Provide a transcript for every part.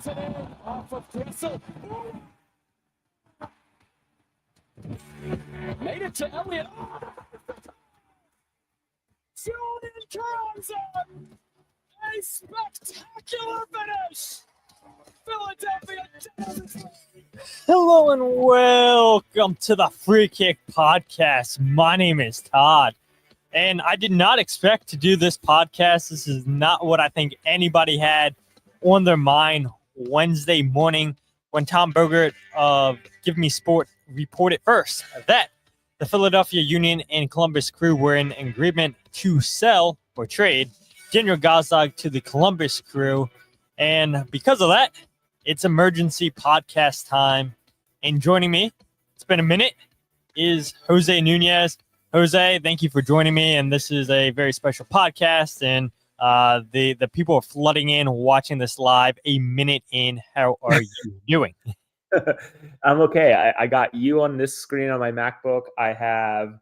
Today, off of Castle. Made it to Elliott. Julian Johnson! A spectacular finish! Philadelphia. Hello and welcome to the Free Kick Podcast. My name is Todd, and I did not expect to do this podcast. This is not what I think anybody had on their mind Wednesday morning when Tom Bogert of Give Me Sport reported first that the Philadelphia Union and Columbus Crew were in agreement to sell or trade Dániel Gazdag to the Columbus Crew. And because of that, it's emergency podcast time. And joining me, it's been a minute, is José Nuñez. Jose, thank you for joining me. And this is a very special podcast. And the people are flooding in, watching this live a minute in. How are you doing? I'm okay. I got you on this screen on my MacBook. I have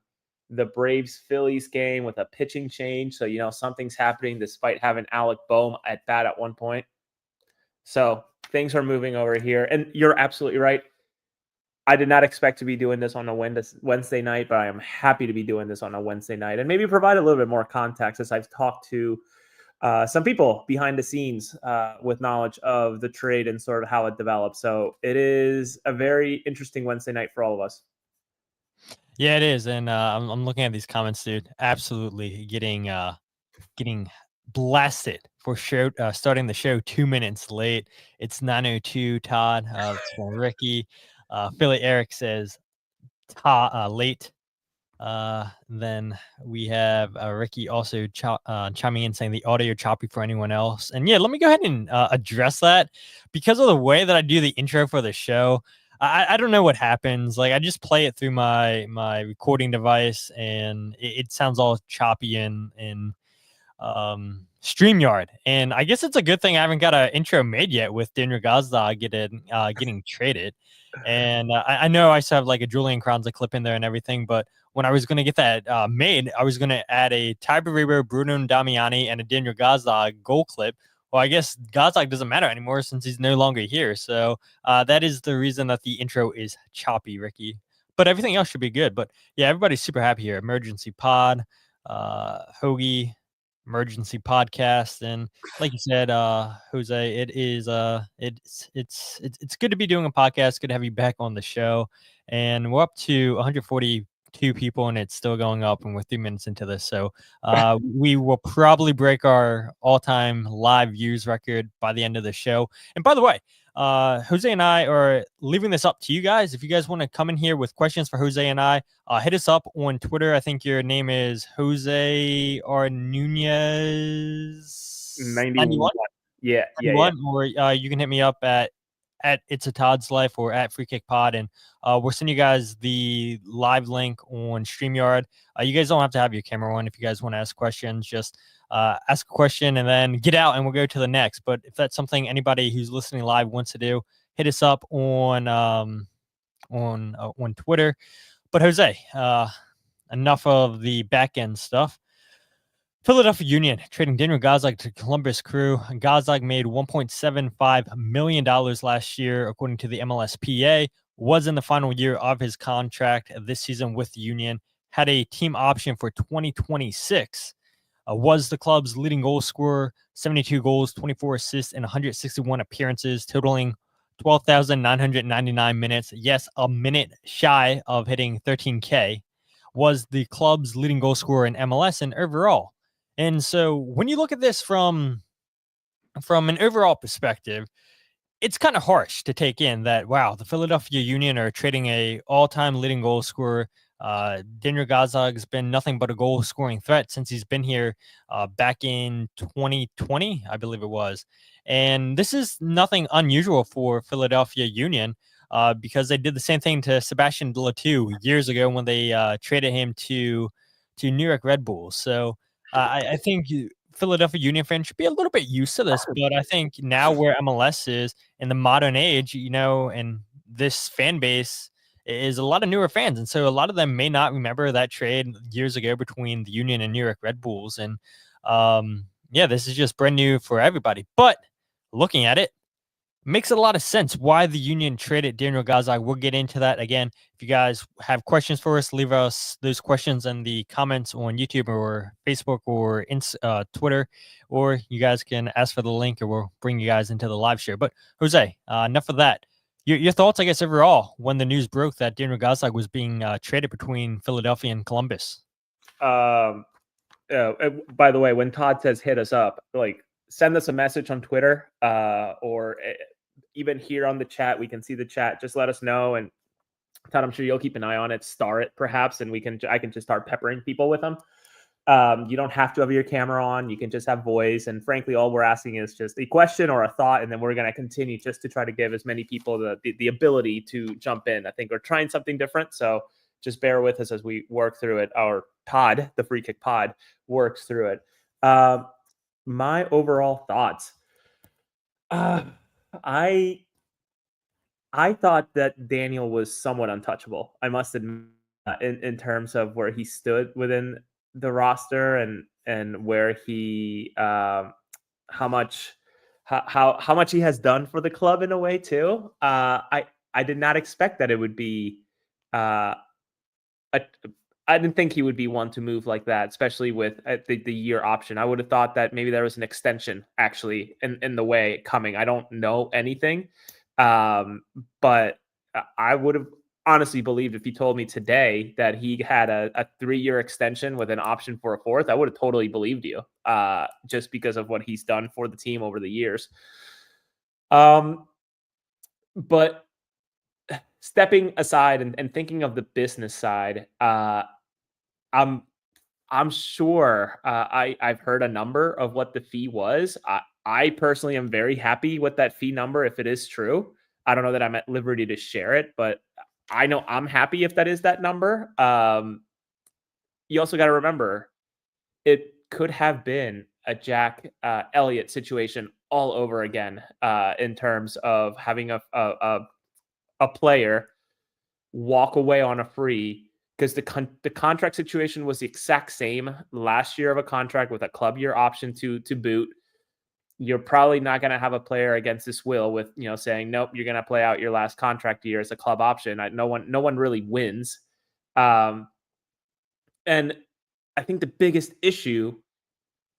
the Braves-Phillies game with a pitching change. So, something's happening despite having Alec Boehm at bat at one point. So things are moving over here. And you're absolutely right. I did not expect to be doing this on a Wednesday night, but I am happy to be doing this on a Wednesday night and maybe provide a little bit more context as I've talked to some people behind the scenes with knowledge of the trade and sort of how it developed. So it is a very interesting Wednesday night for all of us. Yeah, it is. And I'm looking at these comments, dude. Absolutely getting blasted for starting the show 2 minutes late. It's 9:02, Todd. It's from Ricky. Philly Eric says late. Then we have Ricky also chiming in saying the audio choppy for anyone else. And yeah, let me go ahead and address that because of the way that I do the intro for the show. I don't know what happens. Like I just play it through my recording device and it sounds all choppy in StreamYard. And I guess it's a good thing I haven't got an intro made yet with Dániel Gazdag getting traded. And I know I still have like a Julian Kranza clip in there and everything, but when I was going to get that made, I was going to add a Ty Barrero, Bruno Damiani, and a Dániel Gazdag goal clip. Well, I guess Gazdag doesn't matter anymore since he's no longer here. So that is the reason that the intro is choppy, Ricky. But everything else should be good. But yeah, everybody's super happy here. Emergency pod, Hoagie, emergency podcast, and like you said, Jose, it is it's good to be doing a podcast. Good to have you back on the show, and we're up to 142 people, and it's still going up, and we're 3 minutes into this, so we will probably break our all-time live views record by the end of the show. And by the way, Jose and I are leaving this up to you guys. If you guys want to come in here with questions for Jose and I, hit us up on Twitter. I think your name is Jose R. Nuñez 91. Yeah. Or you can hit me up at It's a Todd's Life or at Free Kick Pod, and we'll send you guys the live link on StreamYard. You guys don't have to have your camera on if you guys want to ask questions. Just ask a question and then get out, and we'll go to the next. But if that's something anybody who's listening live wants to do, hit us up on Twitter. But Jose, enough of the back end stuff. Philadelphia Union trading Dániel Gazdag to Columbus Crew. Gazdag made $1.75 million last year, according to the MLSPA. Was in the final year of his contract this season with the Union. Had a team option for 2026. Was the club's leading goal scorer, 72 goals, 24 assists, and 161 appearances, totaling 12,999 minutes. Yes, a minute shy of hitting 13K. Was the club's leading goal scorer in MLS and overall. And so when you look at this from an overall perspective, it's kind of harsh to take in that, wow, the Philadelphia Union are trading a all-time leading goal scorer. Dániel Gazdag has been nothing but a goal-scoring threat since he's been here back in 2020, I believe it was. And this is nothing unusual for Philadelphia Union because they did the same thing to Sebastian Delatue years ago when they traded him to New York Red Bulls. So I think Philadelphia Union fans should be a little bit used to this, but I think now where MLS is in the modern age, and this fan base is a lot of newer fans. And so a lot of them may not remember that trade years ago between the Union and New York Red Bulls. And this is just brand new for everybody. But looking at it, Makes a lot of sense why the Union traded Daniel Gazdag. We'll get into that again. If you guys have questions for us, leave us those questions in the comments on YouTube or Facebook or Twitter, or you guys can ask for the link or we'll bring you guys into the live share. But Jose, enough of that. Your thoughts, I guess, overall when the news broke that Daniel Gazdag was being traded between Philadelphia and Columbus. By the way, when Todd says hit us up, like send us a message on Twitter or even here on the chat. We can see the chat. Just let us know. And Todd, I'm sure you'll keep an eye on it, star it perhaps, and I can just start peppering people with them. You don't have to have your camera on. You can just have voice. And frankly, all we're asking is just a question or a thought. And then we're going to continue just to try to give as many people the ability to jump in. I think we're trying something different. So just bear with us as we work through it. Our pod, the Free Kick Pod, works through it. My overall thoughts. I thought that Daniel was somewhat untouchable. I must admit, in terms of where he stood within the roster and where he how much he has done for the club in a way too. I did not expect that it would be I didn't think he would be one to move like that, especially with the year option. I would have thought that maybe there was an extension actually in the way coming. I don't know anything, but I would have honestly believed if he told me today that he had a 3-year extension with an option for a 4th, I would have totally believed you, just because of what he's done for the team over the years. But stepping aside and thinking of the business side, I'm sure I've heard a number of what the fee was. I personally am very happy with that fee number if it is true. I don't know that I'm at liberty to share it, but I know I'm happy if that is that number. You also got to remember, it could have been a Jack Elliott situation all over again in terms of having a player walk away on a free, because the contract situation was the exact same last year of a contract with a club year option to boot. You're probably not going to have a player against his will with, saying, nope, you're going to play out your last contract year as a club option. No one really wins. And I think the biggest issue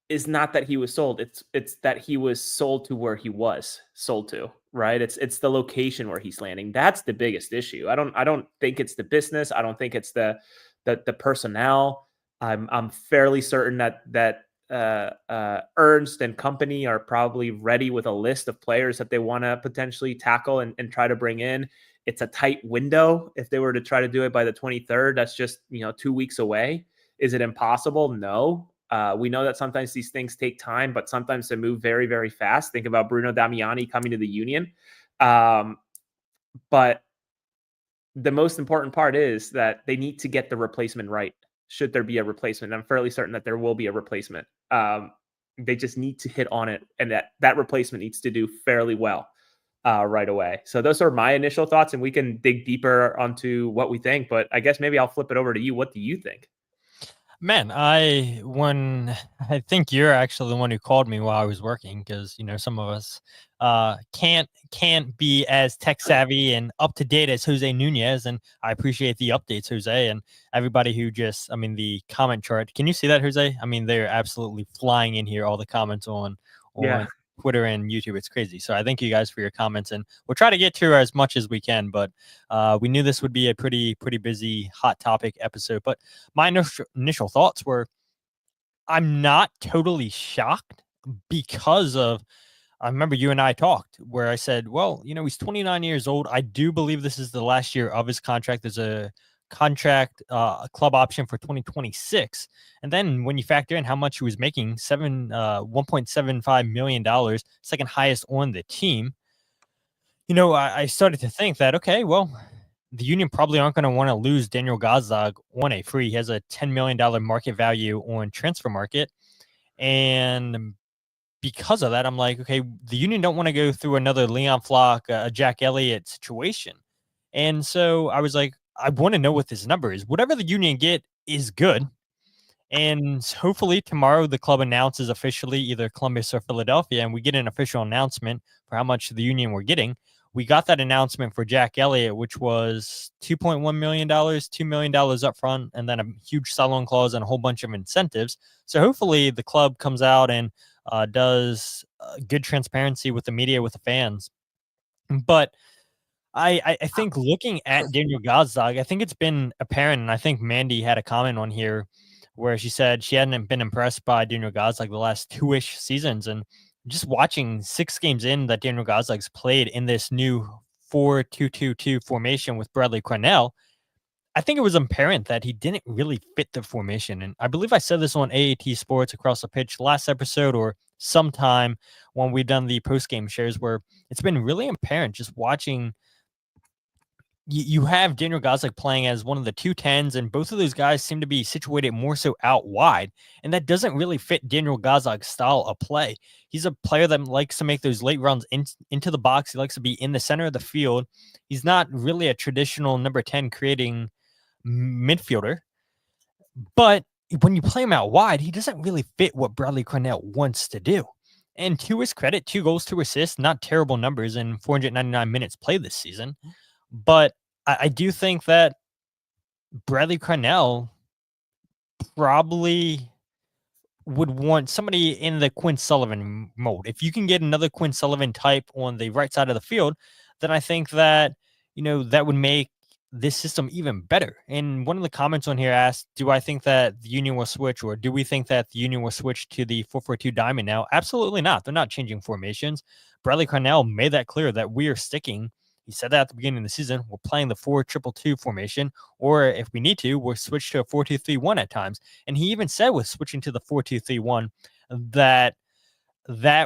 is not that he was sold. It's that he was sold to where he was sold to, right? It's the location where he's landing. That's the biggest issue. I don't think it's the business. I don't think it's the personnel. I'm fairly certain that Ernst and company are probably ready with a list of players that they want to potentially tackle and try to bring in. It's a tight window. If they were to try to do it by the 23rd, that's just 2 weeks away. Is it impossible? No. We know that sometimes these things take time, but sometimes they move very, very fast. Think about Bruno Damiani coming to the Union. But the most important part is that they need to get the replacement right. Should there be a replacement? I'm fairly certain that there will be a replacement. They just need to hit on it, and that replacement needs to do fairly well right away. So those are my initial thoughts, and we can dig deeper onto what we think. But I guess maybe I'll flip it over to you. What do you think? Man, I think you're actually the one who called me while I was working, because some of us can't be as tech savvy and up to date as José Nuñez, and I appreciate the updates, Jose, and everybody who the comment chart. Can you see that, Jose? I mean, they're absolutely flying in here. All the comments on Twitter and YouTube. It's crazy. So I thank you guys for your comments, and we'll try to get to as much as we can, but we knew this would be a pretty busy, hot topic episode. But my initial thoughts were, I'm not totally shocked, because of, I remember you and I talked where I said, well, he's 29 years old. I do believe this is the last year of his contract. There's a contract, a club option for 2026. And then when you factor in how much he was making, $1.75 million, second highest on the team, I started to think that, okay, well, the Union probably aren't going to want to lose Daniel Gazdag on a free. He has a $10 million market value on transfer market. And because of that, I'm like, okay, the Union don't want to go through another Leon Flock, Jack Elliott situation. And so I was like, I want to know what this number is. Whatever the Union get is good. And hopefully tomorrow the club announces officially either Columbus or Philadelphia, and we get an official announcement for how much the Union we're getting. We got that announcement for Jack Elliott, which was $2.1 million, $2 million up front, and then a huge sell-on clause and a whole bunch of incentives. So hopefully the club comes out and does good transparency with the media, with the fans. But I think looking at Daniel Gazdag, I think it's been apparent, and I think Mandy had a comment on here where she said she hadn't been impressed by Daniel Gazdag the last two-ish seasons, and just watching 6 games in that Daniel Gazdag's played in this new 4-2-2-2 formation with Bradley Cornell, I think it was apparent that he didn't really fit the formation. And I believe I said this on AAT Sports Across the Pitch last episode or sometime when we've done the post-game shares, where it's been really apparent just watching. You have Daniel Gazdag playing as one of the 210s, and both of those guys seem to be situated more so out wide, and that doesn't really fit Daniel Gazdag's style of play. He's a player that likes to make those late runs into the box. He likes to be in the center of the field. He's not really a traditional number 10 creating midfielder, but when you play him out wide, he doesn't really fit what Bradley Cornell wants to do. And to his credit, 2 goals, 2 assists, not terrible numbers in 499 minutes played this season. But I do think that Bradley Cornell probably would want somebody in the Quinn Sullivan mode. If you can get another Quinn Sullivan type on the right side of the field, then I think that, that would make this system even better. And one of the comments on here asked, do I think that the Union will switch, or do we think that the Union will switch to the 4-4-2 diamond now? Absolutely not. They're not changing formations. Bradley Cornell made that clear that we are sticking. He said that at the beginning of the season. We're playing the 4-2-2 formation, or if we need to, we'll switch to a 4-2-3-1 at times. And he even said with switching to the 4-2-3-1 that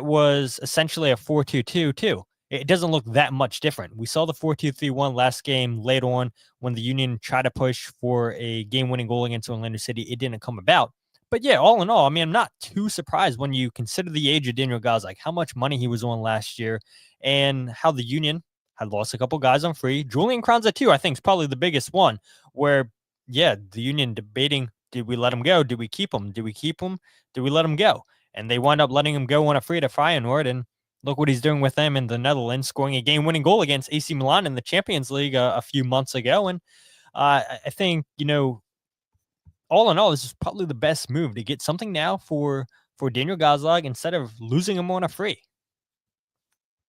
was essentially a 4-2-2 too. It doesn't look that much different. We saw the 4-2-3-1 last game late on when the Union tried to push for a game-winning goal against Orlando City. It didn't come about. But yeah, all in all, I mean, I'm not too surprised when you consider the age of Daniel Gazdag, how much money he was on last year, and how the Union had lost a couple guys on free. Julian Kranza too, I think, is probably the biggest one, where, yeah, the Union debating, did we let him go? Did we keep him? Did we keep him? Did we let him go? And they wind up letting him go on a free to Feyenoord, and look what he's doing with them in the Netherlands, scoring a game-winning goal against AC Milan in the Champions League a few months ago. And I think, all in all, this is probably the best move to get something now for Daniel Gazdag instead of losing him on a free.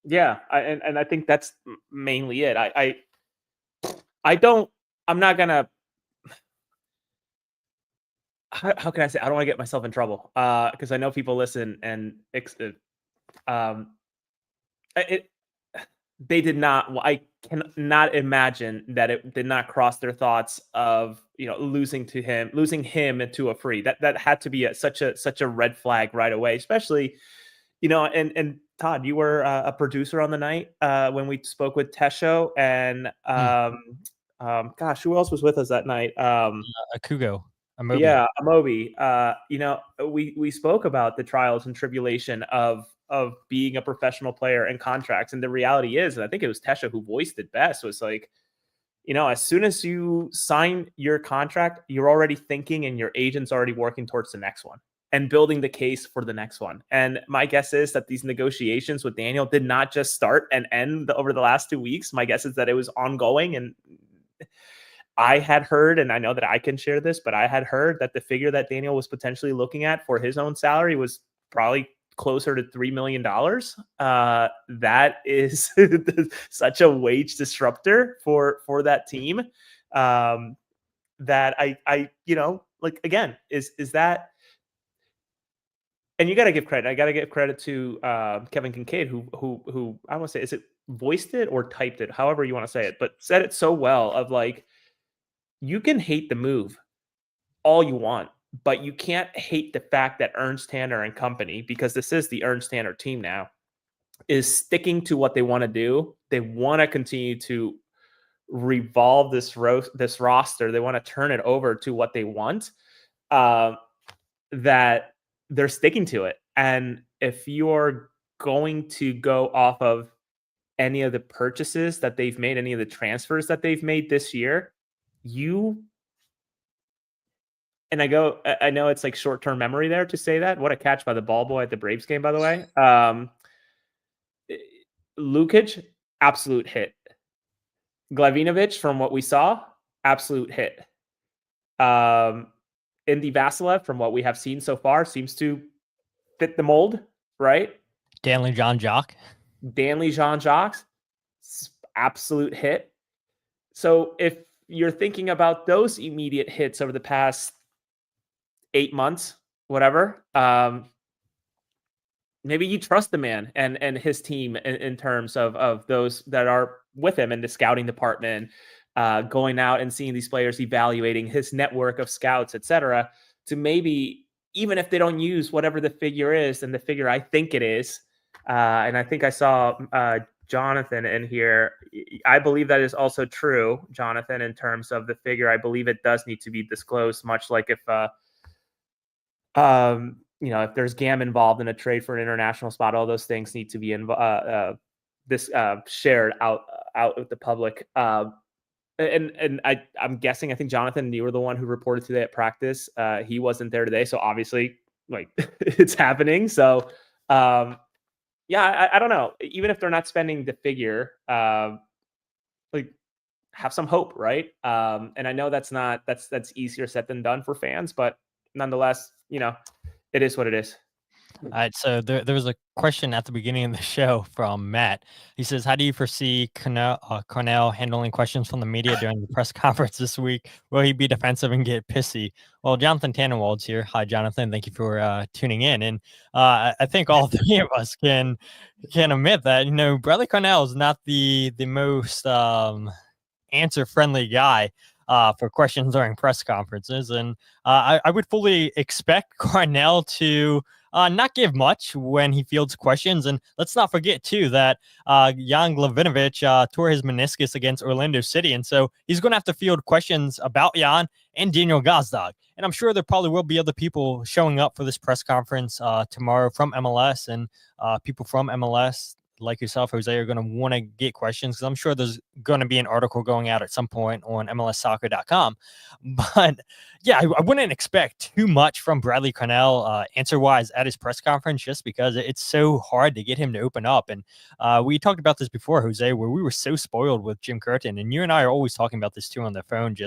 Yeah, and I think that's mainly it. I'm not gonna. How can I say? I don't want to get myself in trouble because I know people listen and they did not. I cannot imagine that it did not cross their thoughts of losing him into a free. That had to be such a red flag right away, especially and Todd, you were a producer on the night when we spoke with Tesho and gosh, who else was with us that night? Akugo. Amobi. Yeah, Amobi. We spoke about the trials and tribulation of being a professional player and contracts, and the reality is, and I think it was Tesha who voiced it best, was like, as soon as you sign your contract, you're already thinking, and your agent's already working towards the next one and building the case for the next one. And my guess is that these negotiations with Daniel did not just start and end over the last 2 weeks. My guess is that it was ongoing, and I had heard, and I know that I can share this, but I had heard that the figure that Daniel was potentially looking at for his own salary was probably closer to $3 million. That is such a wage disruptor for that team. That I like, again, is that, and you got to give credit. I got to give credit to Kevin Kincaid, who I want to say, is it voiced it or typed it, however you want to say it, but said it so well of like, you can hate the move all you want, but you can't hate the fact that Ernst Tanner and company, because this is the Ernst Tanner team now, is sticking to what they want to do. They want to continue to revolve this roster. They want to turn it over to what they want, that they're sticking to it. And if you're going to go off of any of the purchases that they've made, any of the transfers that they've made this year, and I know it's like short-term memory there to say that. What a catch by the ball boy at the Braves game, by the way. Lukic, absolute hit. Glavinovic, from what we saw, absolute hit. Indy Vasilev, from what we have seen so far, seems to fit the mold, right? Danley Jean-Jacques. Danley Jean-Jacques, absolute hit. So if you're thinking about those immediate hits over the past 8 months, whatever, maybe you trust the man and his team in terms of those that are with him in the scouting department, going out and seeing these players, evaluating his network of scouts, etc., to maybe, even if they don't use whatever the figure is, and the figure I think it is, and I think I saw Jonathan in here. I believe that is also true, Jonathan, in terms of the figure. I believe it does need to be disclosed, much like if if there's GAM involved in a trade for an international spot, all those things need to be shared out with the public. And I'm guessing, I think, Jonathan, you were the one who reported today at practice. He wasn't there today, so obviously, like, it's happening. So, I don't know. Even if they're not spending the figure, like, have some hope, right? And I know that's easier said than done for fans, but nonetheless, it is what it is. All right, so there was a question at the beginning of the show from Matt. He says, "How do you foresee Cornell handling questions from the media during the press conference this week? Will he be defensive and get pissy?" Well, Jonathan Tannenwald's here. Hi, Jonathan. Thank you for tuning in. And I think all three of us can admit that Bradley Cornell is not the most answer friendly guy for questions during press conferences, and I would fully expect Cornell to not give much when he fields questions. And let's not forget, too, that Jan Glavinovic tore his meniscus against Orlando City. And so he's going to have to field questions about Jan and Dániel Gazdag. And I'm sure there probably will be other people showing up for this press conference tomorrow from MLS, and people from MLS like yourself, Jose, are going to want to get questions, because I'm sure there's going to be an article going out at some point on MLSsoccer.com. But yeah, I wouldn't expect too much from Bradley Cornell answer-wise at his press conference, just because it's so hard to get him to open up. And we talked about this before, Jose, where we were so spoiled with Jim Curtin, and you and I are always talking about this too on the phone.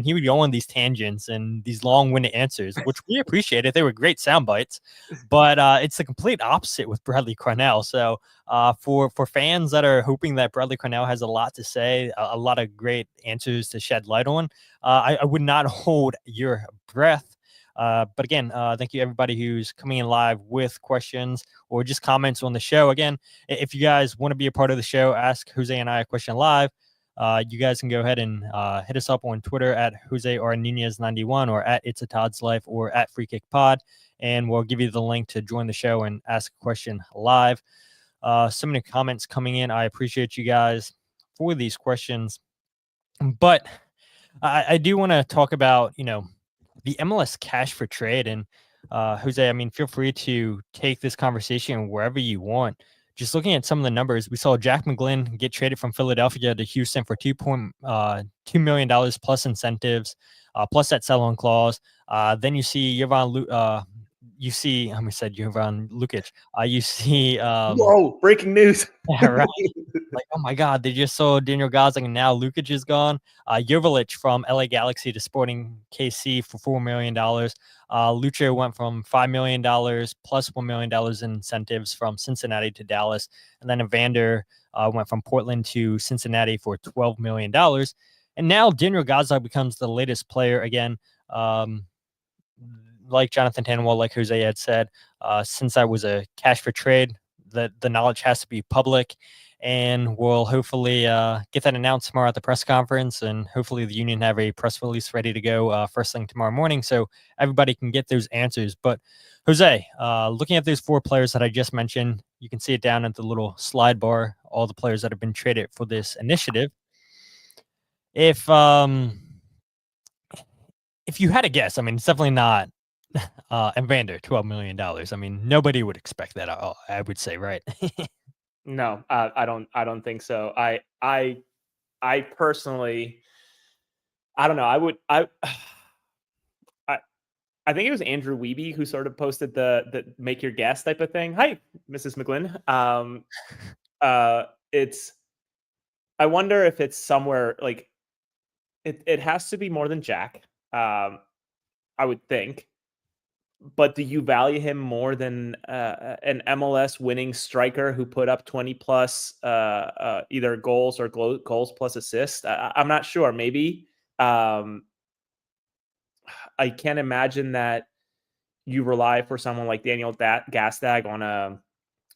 He would go on these tangents and these long-winded answers, which we appreciated. They were great sound bites, but it's the complete opposite with Bradley Cornell. So for fans that are hoping that Bradley Cornell has a lot to say, a lot of great answers to shed light on, I would not hold your breath. But again, thank you everybody who's coming in live with questions or just comments on the show. Again, if you guys want to be a part of the show, ask Jose and I a question live. You guys can go ahead and hit us up on Twitter at Jose or Nuñez91, or at It's a Todd's Life, or at Free Kick Pod, and we'll give you the link to join the show and ask a question live. So many comments coming in. I appreciate you guys for these questions, but I do want to talk about, the MLS cash for trade. And Jose, feel free to take this conversation wherever you want. Just looking at some of the numbers, we saw Jack McGlynn get traded from Philadelphia to Houston for $2 million plus incentives, plus that sell-on clause. Then you see Jovan Lukic. You see Whoa, breaking news. yeah, right. Like, oh my God, they just sold Dániel Gazdag and now Lukic is gone. Jovic from LA Galaxy to Sporting KC for $4 million. Lucho went from $5 million plus $1 million in incentives from Cincinnati to Dallas. And then Evander went from Portland to Cincinnati for $12 million. And now Dániel Gazdag becomes the latest player again. Like Jonathan Tannenwald, like Jose had said, since that was a cash for trade, the knowledge has to be public, and we'll hopefully get that announced tomorrow at the press conference, and hopefully the union have a press release ready to go first thing tomorrow morning, so everybody can get those answers. But Jose, looking at those four players that I just mentioned, you can see it down at the little slide bar, all the players that have been traded for this initiative. If you had a guess, it's definitely not Evander, $12 million. Nobody would expect that, I would say, right? No, I don't think so. I personally, I don't know. I I think it was Andrew Wiebe who sort of posted the make your guess type of thing. Hi, Mrs. McGlynn. It's I wonder if it's somewhere like it has to be more than Jack. I would think. But do you value him more than an MLS winning striker who put up 20 plus either goals or goals plus assists? I'm not sure. Maybe. I can't imagine that you rely for someone like Dániel Gazdag on a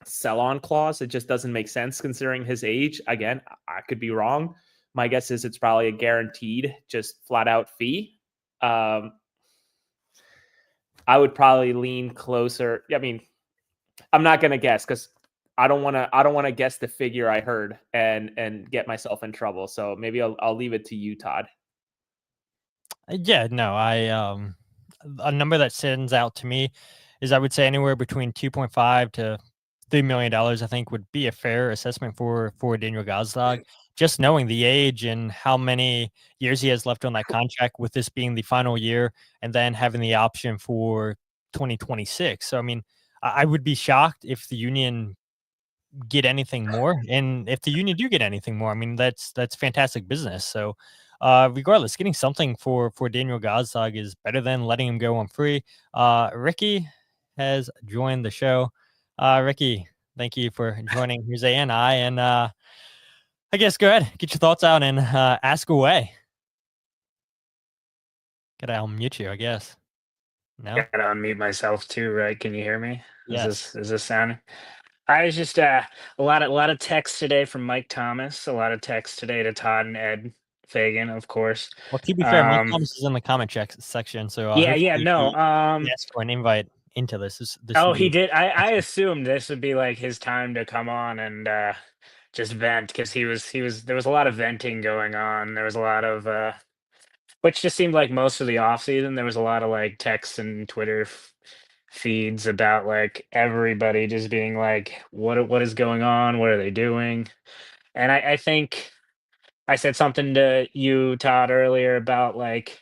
sell-on clause. It just doesn't make sense considering his age. Again, I could be wrong. My guess is it's probably a guaranteed, just flat out fee. I would probably lean closer. I mean, I'm not gonna guess because I don't wanna guess the figure I heard and get myself in trouble. So maybe I'll leave it to you, Todd. Yeah, no, a number that stands out to me is I would say anywhere between 2.5 to $3 million. I think would be a fair assessment for Daniel Gazdag. Just knowing the age and how many years he has left on that contract, with this being the final year, and then having the option for 2026. So I mean, I would be shocked if the Union get anything more. And if the Union do get anything more, I mean that's fantastic business. So regardless, getting something for Daniel Gazdag is better than letting him go on free. Ricky has joined the show. Ricky, thank you for joining Jose and I. And I guess go ahead, get your thoughts out and ask away. Gotta unmute you, I guess. No? Gotta unmute myself too, right? Can you hear me? Yes. Is this sounding? I was just a lot of text today from Mike Thomas, a lot of text today to Todd and Ed Fagan, of course. Well, to be fair, Mike Um, Thomas is in the comment section, so yeah, hopefully no. he asked for an invite into this. This Oh, would he be did. I assumed this would be like his time to come on and just vent because he was there was a lot of venting going on. There was a lot of which just seemed like most of the off season there was a lot of like texts and Twitter feeds about like everybody just being like, what is going on? What are they doing? And I think I said something to you, Todd, earlier about like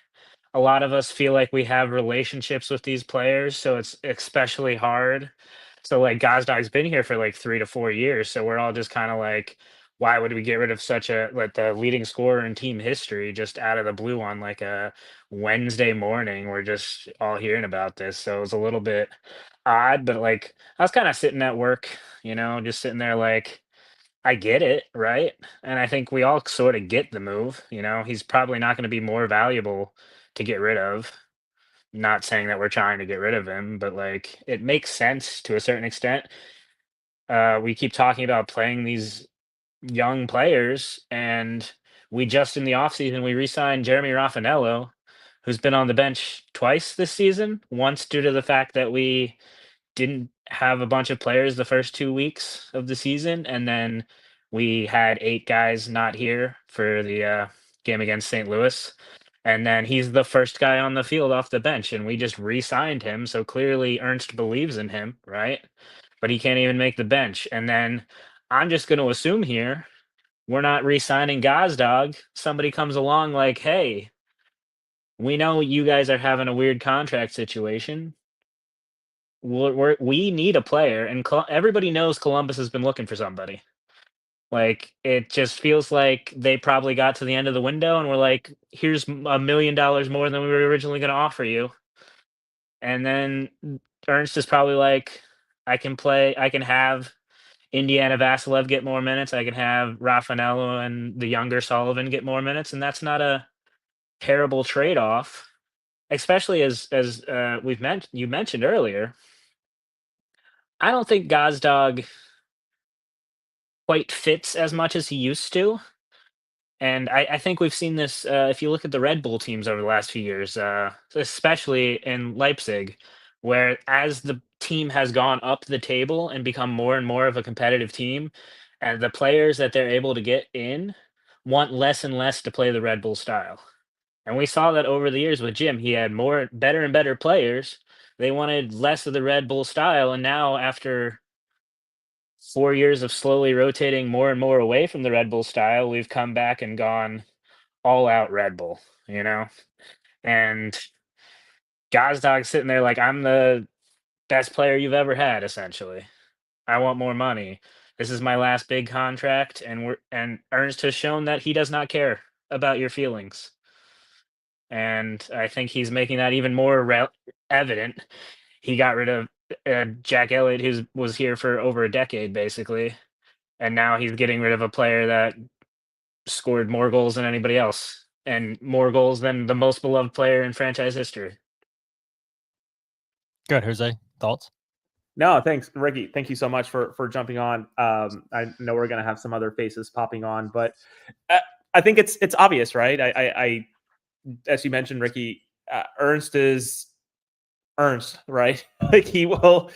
a lot of us feel like we have relationships with these players, so it's especially hard. So like Gazdag's been here for like 3 to 4 years, so we're all just kind of like, why would we get rid of such a like the leading scorer in team history just out of the blue on like a Wednesday morning? We're just all hearing about this, so it was a little bit odd, but like I was kind of sitting at work, just sitting there like I get it, right? And I think we all sort of get the move. He's probably not going to be more valuable to get rid of. Not saying that we're trying to get rid of him, but like it makes sense to a certain extent. We keep talking about playing these young players, and we just in the offseason we re-signed Jeremy Raffanello, who's been on the bench twice this season. Once due to the fact that we didn't have a bunch of players the first 2 weeks of the season, and then we had 8 guys not here for the, game against St. Louis, and then he's the first guy on the field off the bench, and we just re-signed him, so clearly Ernst believes in him, right? But he can't even make the bench, and then I'm just gonna assume here, we're not re-signing Gazdag. Somebody comes along like, "Hey, we know you guys are having a weird contract situation. We need a player, and everybody knows Columbus has been looking for somebody. Like it just feels like they probably got to the end of the window and were like, "Here's $1 million more than we were originally going to offer you." And then Ernst is probably like, "I can play. I can have Indiana Vasilev get more minutes. I can have Raffanello and the younger Sullivan get more minutes, and that's not a terrible trade off." Especially as you mentioned earlier, I don't think Gazdag quite fits as much as he used to. And I think we've seen this if you look at the Red Bull teams over the last few years, especially in Leipzig, where as the team has gone up the table and become more and more of a competitive team, and the players that they're able to get in want less and less to play the Red Bull style. And we saw that over the years with Jim. He had more better and better players. They wanted less of the Red Bull style. And now after 4 years of slowly rotating more and more away from the Red Bull style, we've come back and gone all out Red Bull, you know? And Gazdag's sitting there like, I'm the best player you've ever had, essentially. I want more money. This is my last big contract, and Ernst has shown that he does not care about your feelings. And I think he's making that even more evident. He got rid of Jack Elliott, who was here for over a decade, basically, and now he's getting rid of a player that scored more goals than anybody else, and more goals than the most beloved player in franchise history. Good, Jose. Thoughts? No, thanks, Ricky. Thank you so much for jumping on. I know we're gonna have some other faces popping on, but I think it's obvious, right? I as you mentioned, Ricky, Ernst is Ernst, right? Like he will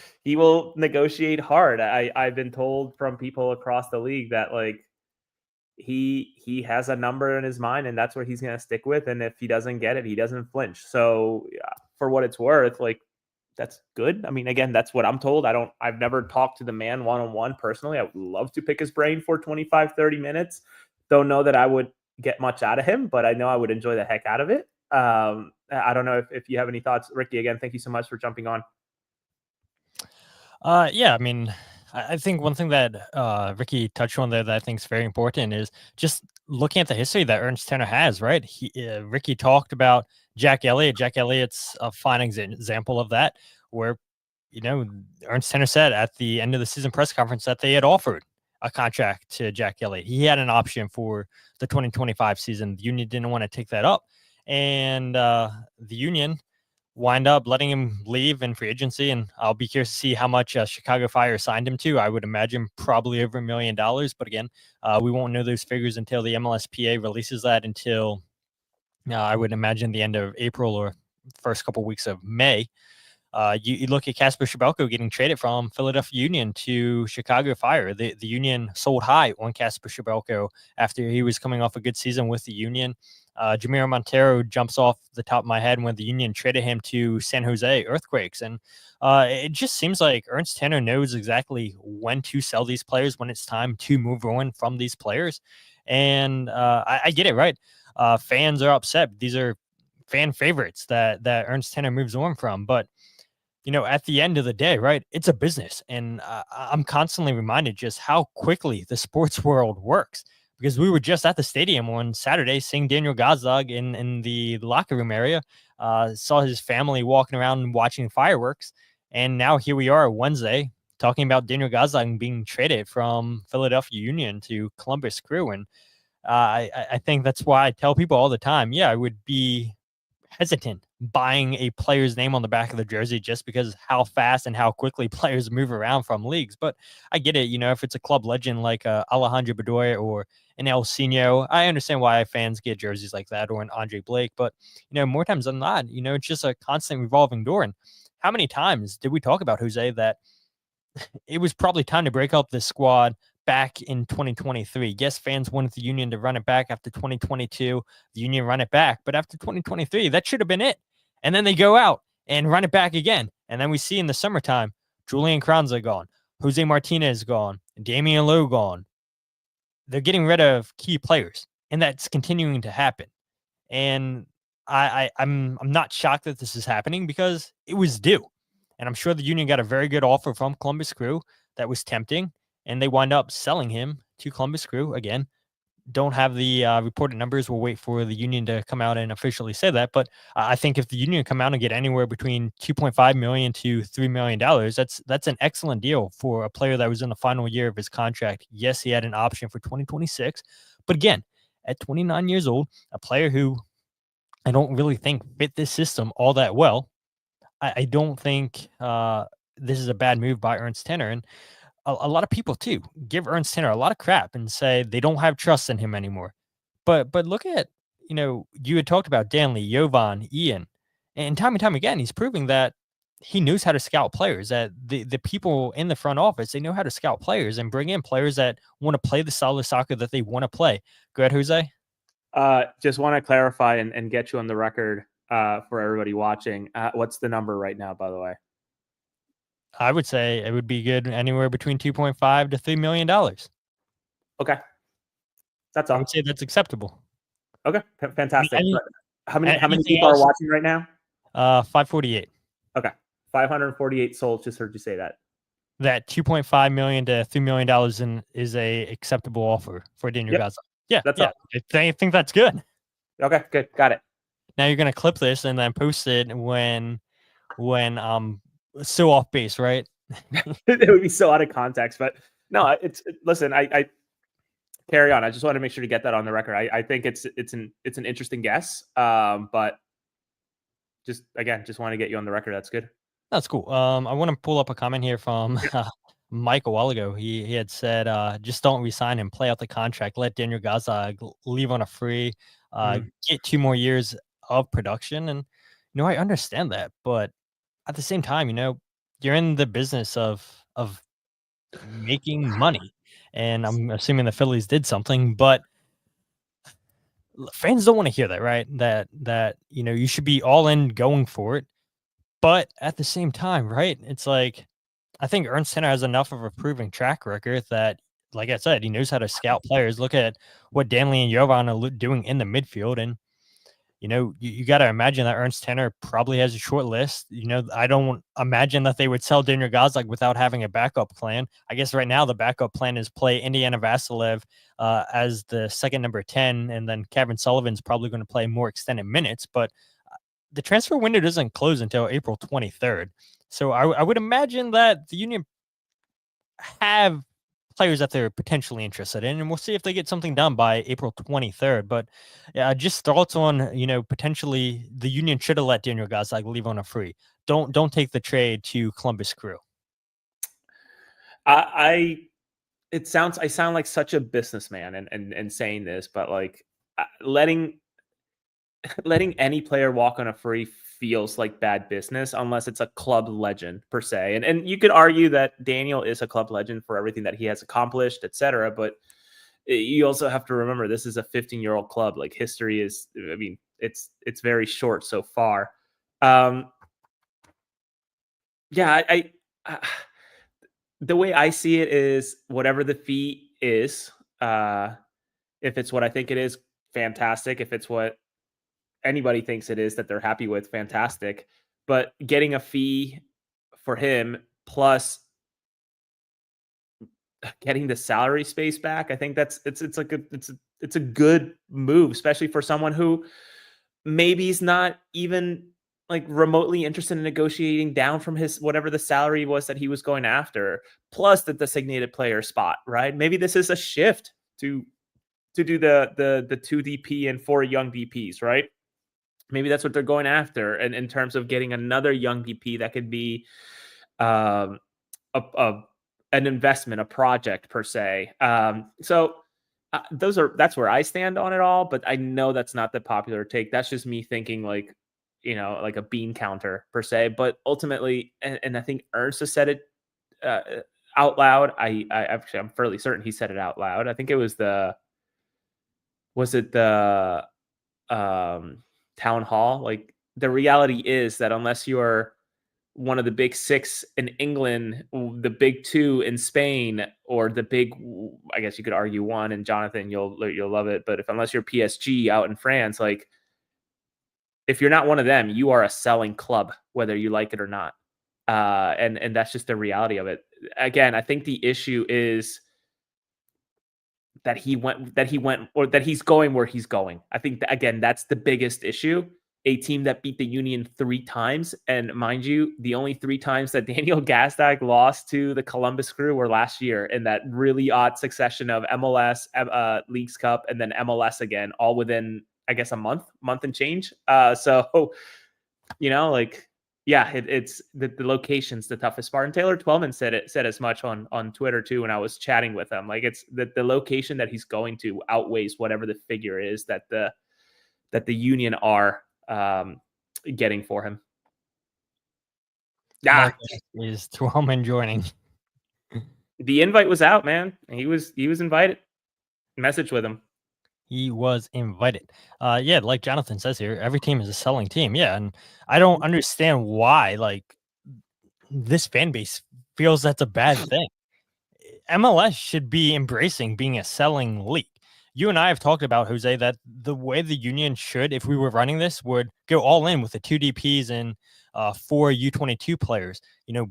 negotiate hard. I've been told from people across the league that like he has a number in his mind and that's what he's going to stick with. And if he doesn't get it, he doesn't flinch. So for what it's worth, like that's good. I mean, again, that's what I'm told. I've never talked to the man one-on-one personally. I would love to pick his brain for 25, 30 minutes. Don't know that I would get much out of him, but I know I would enjoy the heck out of it. I don't know if you have any thoughts, Ricky. Again, thank you so much for jumping on. Yeah, I mean, I think one thing that Ricky touched on there that I think is very important is just looking at the history that Ernst Tanner has, right? Ricky talked about Jack Elliott. Jack Elliott's a fine example of that, where, Ernst Tanner said at the end of the season press conference that they had offered a contract to Jack Elliott. He had an option for the 2025 season. The Union didn't want to take that up. And the Union wind up letting him leave in free agency, and I'll be curious to see how much Chicago Fire signed him to. I would imagine probably over $1 million, but again, we won't know those figures until the MLSPA releases that until I would imagine the end of April or first couple weeks of May. You look at Kasper Schmeichel getting traded from Philadelphia Union to Chicago Fire. The Union sold high on Kasper Schmeichel after he was coming off a good season with the Union. Jamiro Montero jumps off the top of my head when the Union traded him to San Jose Earthquakes. And it just seems like Ernst Tanner knows exactly when to sell these players, when it's time to move on from these players. And I get it, right? Fans are upset. These are fan favorites that Ernst Tanner moves on from. But at the end of the day, right, it's a business. And I'm constantly reminded just how quickly the sports world works, because we were just at the stadium on Saturday seeing Dániel Gazdag in the locker room area, saw his family walking around and watching fireworks. And now here we are Wednesday talking about Dániel Gazdag being traded from Philadelphia Union to Columbus Crew. And I think that's why I tell people all the time, yeah, I would be hesitant buying a player's name on the back of the jersey just because how fast and how quickly players move around from leagues. But I get it. If it's a club legend like Alejandro Bedoya or an El Sino, I understand why fans get jerseys like that, or an Andre Blake. But, more times than not, it's just a constant revolving door. And how many times did we talk about, Jose, that it was probably time to break up this squad back in 2023. Yes, fans wanted the Union to run it back after 2022. The Union run it back. But after 2023, that should have been it. And then they go out and run it back again. And then we see in the summertime, Julian Kranza gone, Jose Martinez gone, Damian Lowe gone. They're getting rid of key players, and that's continuing to happen. And I'm not shocked that this is happening because it was due. And I'm sure the Union got a very good offer from Columbus Crew that was tempting, and they wind up selling him to Columbus Crew. Again, don't have the reported numbers. We'll wait for the Union to come out and officially say that. But I think if the Union come out and get anywhere between $2.5 million to $3 million, that's an excellent deal for a player that was in the final year of his contract. Yes, he had an option for 2026. But again, at 29 years old, a player who I don't really think fit this system all that well, I don't think this is a bad move by Ernst Tanner. And a lot of people too give Ernst Tanner a lot of crap and say they don't have trust in him anymore. But look at, you had talked about Danley, Jovan, Ian, and time again, he's proving that he knows how to scout players, that the people in the front office, they know how to scout players and bring in players that want to play the style of soccer that they want to play. Go ahead, Jose. Just want to clarify and get you on the record for everybody watching. What's the number right now, by the way? I would say it would be good anywhere between $2.5 to $3 million. Okay. That's all. I would say that's acceptable. Okay. Fantastic. How many people else? are watching right now? 548. Okay, 548 sold. Just heard you say that. That 2.5 million to $3 million is a acceptable offer for Daniel Yep, Gazdag. Yeah, that's yeah. all. I think that's good. Okay, good, got it. Now you're gonna clip this and then post it when so off base, right? It would be so out of context, but no, listen. I carry on. I just want to make sure to get that on the record. I think it's an interesting guess, but just want to get you on the record. That's good. That's cool. I want to pull up a comment here from Mike a while ago. He had said, just don't resign him, play out the contract, let Daniel Gazdag leave on a free, get 2 more years of production. And I understand that, but at the same time, you're in the business of making money, and I'm assuming the Phillies did something, but fans don't want to hear that, right? That you should be all in going for it. But at the same time, right? It's like I think Ernst Tenner has enough of a proven track record that, like I said, he knows how to scout players. Look at what Danley and Jovan are doing in the midfield, and you got to imagine that Ernst Tenner probably has a short list. I don't imagine that they would sell Daniel Gazdag without having a backup plan. I guess right now the backup plan is play Indiana Vasilev as the second number 10, and then Kevin Sullivan's probably going to play more extended minutes. But the transfer window doesn't close until April 23rd. So I would imagine that the Union have players that they're potentially interested in, and we'll see if they get something done by April 23rd. But just thoughts on, potentially the Union should have let Daniel Gazdag leave on a free. Don't take the trade to Columbus Crew. I sound like such a businessman and saying this, but like letting any player walk on a free feels like bad business unless it's a club legend per se. And you could argue that Daniel is a club legend for everything that he has accomplished, etc. But you also have to remember this is a 15-year-old club. Like history is, I mean, it's very short so far. Yeah, the way I see it is whatever the fee is, if it's what I think it is, fantastic. If it's what anybody thinks it is that they're happy with, fantastic. But getting a fee for him plus getting the salary space back, I think it's a good move, especially for someone who maybe is not even like remotely interested in negotiating down from his whatever the salary was that he was going after, plus the designated player spot, right? Maybe this is a shift to do the 2 DP and 4 young DPs, right? Maybe that's what they're going after, and in terms of getting another young DP that could be an investment, a project per se. So that's where I stand on it all. But I know that's not the popular take. That's just me thinking like a bean counter per se. But ultimately, and I think Ernst has said it out loud. I'm fairly certain he said it out loud. I think it was the town hall. Like the reality is that unless you're one of the big 6 in England, the big 2 in Spain, or the big, I guess you could argue 1, and Jonathan, you'll love it. But unless you're PSG out in France, like if you're not one of them, you are a selling club, whether you like it or not. And that's just the reality of it. Again, I think the issue is that he's going where he's going. I think that, again, that's the biggest issue. A team that beat the Union 3 times. And mind you, the only 3 times that Daniel Gazdag lost to the Columbus Crew were last year in that really odd succession of MLS, Leagues Cup, and then MLS again, all within, I guess, a month and change. So, yeah, it's the location's the toughest part. And Taylor Twellman said as much on Twitter too when I was chatting with him. Like it's the location that he's going to outweighs whatever the figure is that the Union are getting for him. Yeah, is Twellman joining? The invite was out, man. He was invited. Message with him. He was invited. Yeah, like Jonathan says here, every team is a selling team. Yeah, and I don't understand why like this fan base feels that's a bad thing. MLS should be embracing being a selling league. you and I have talked about, Jose, that the way the Union should, if we were running this, would go all in with the 2 DPs and 4 U22 players,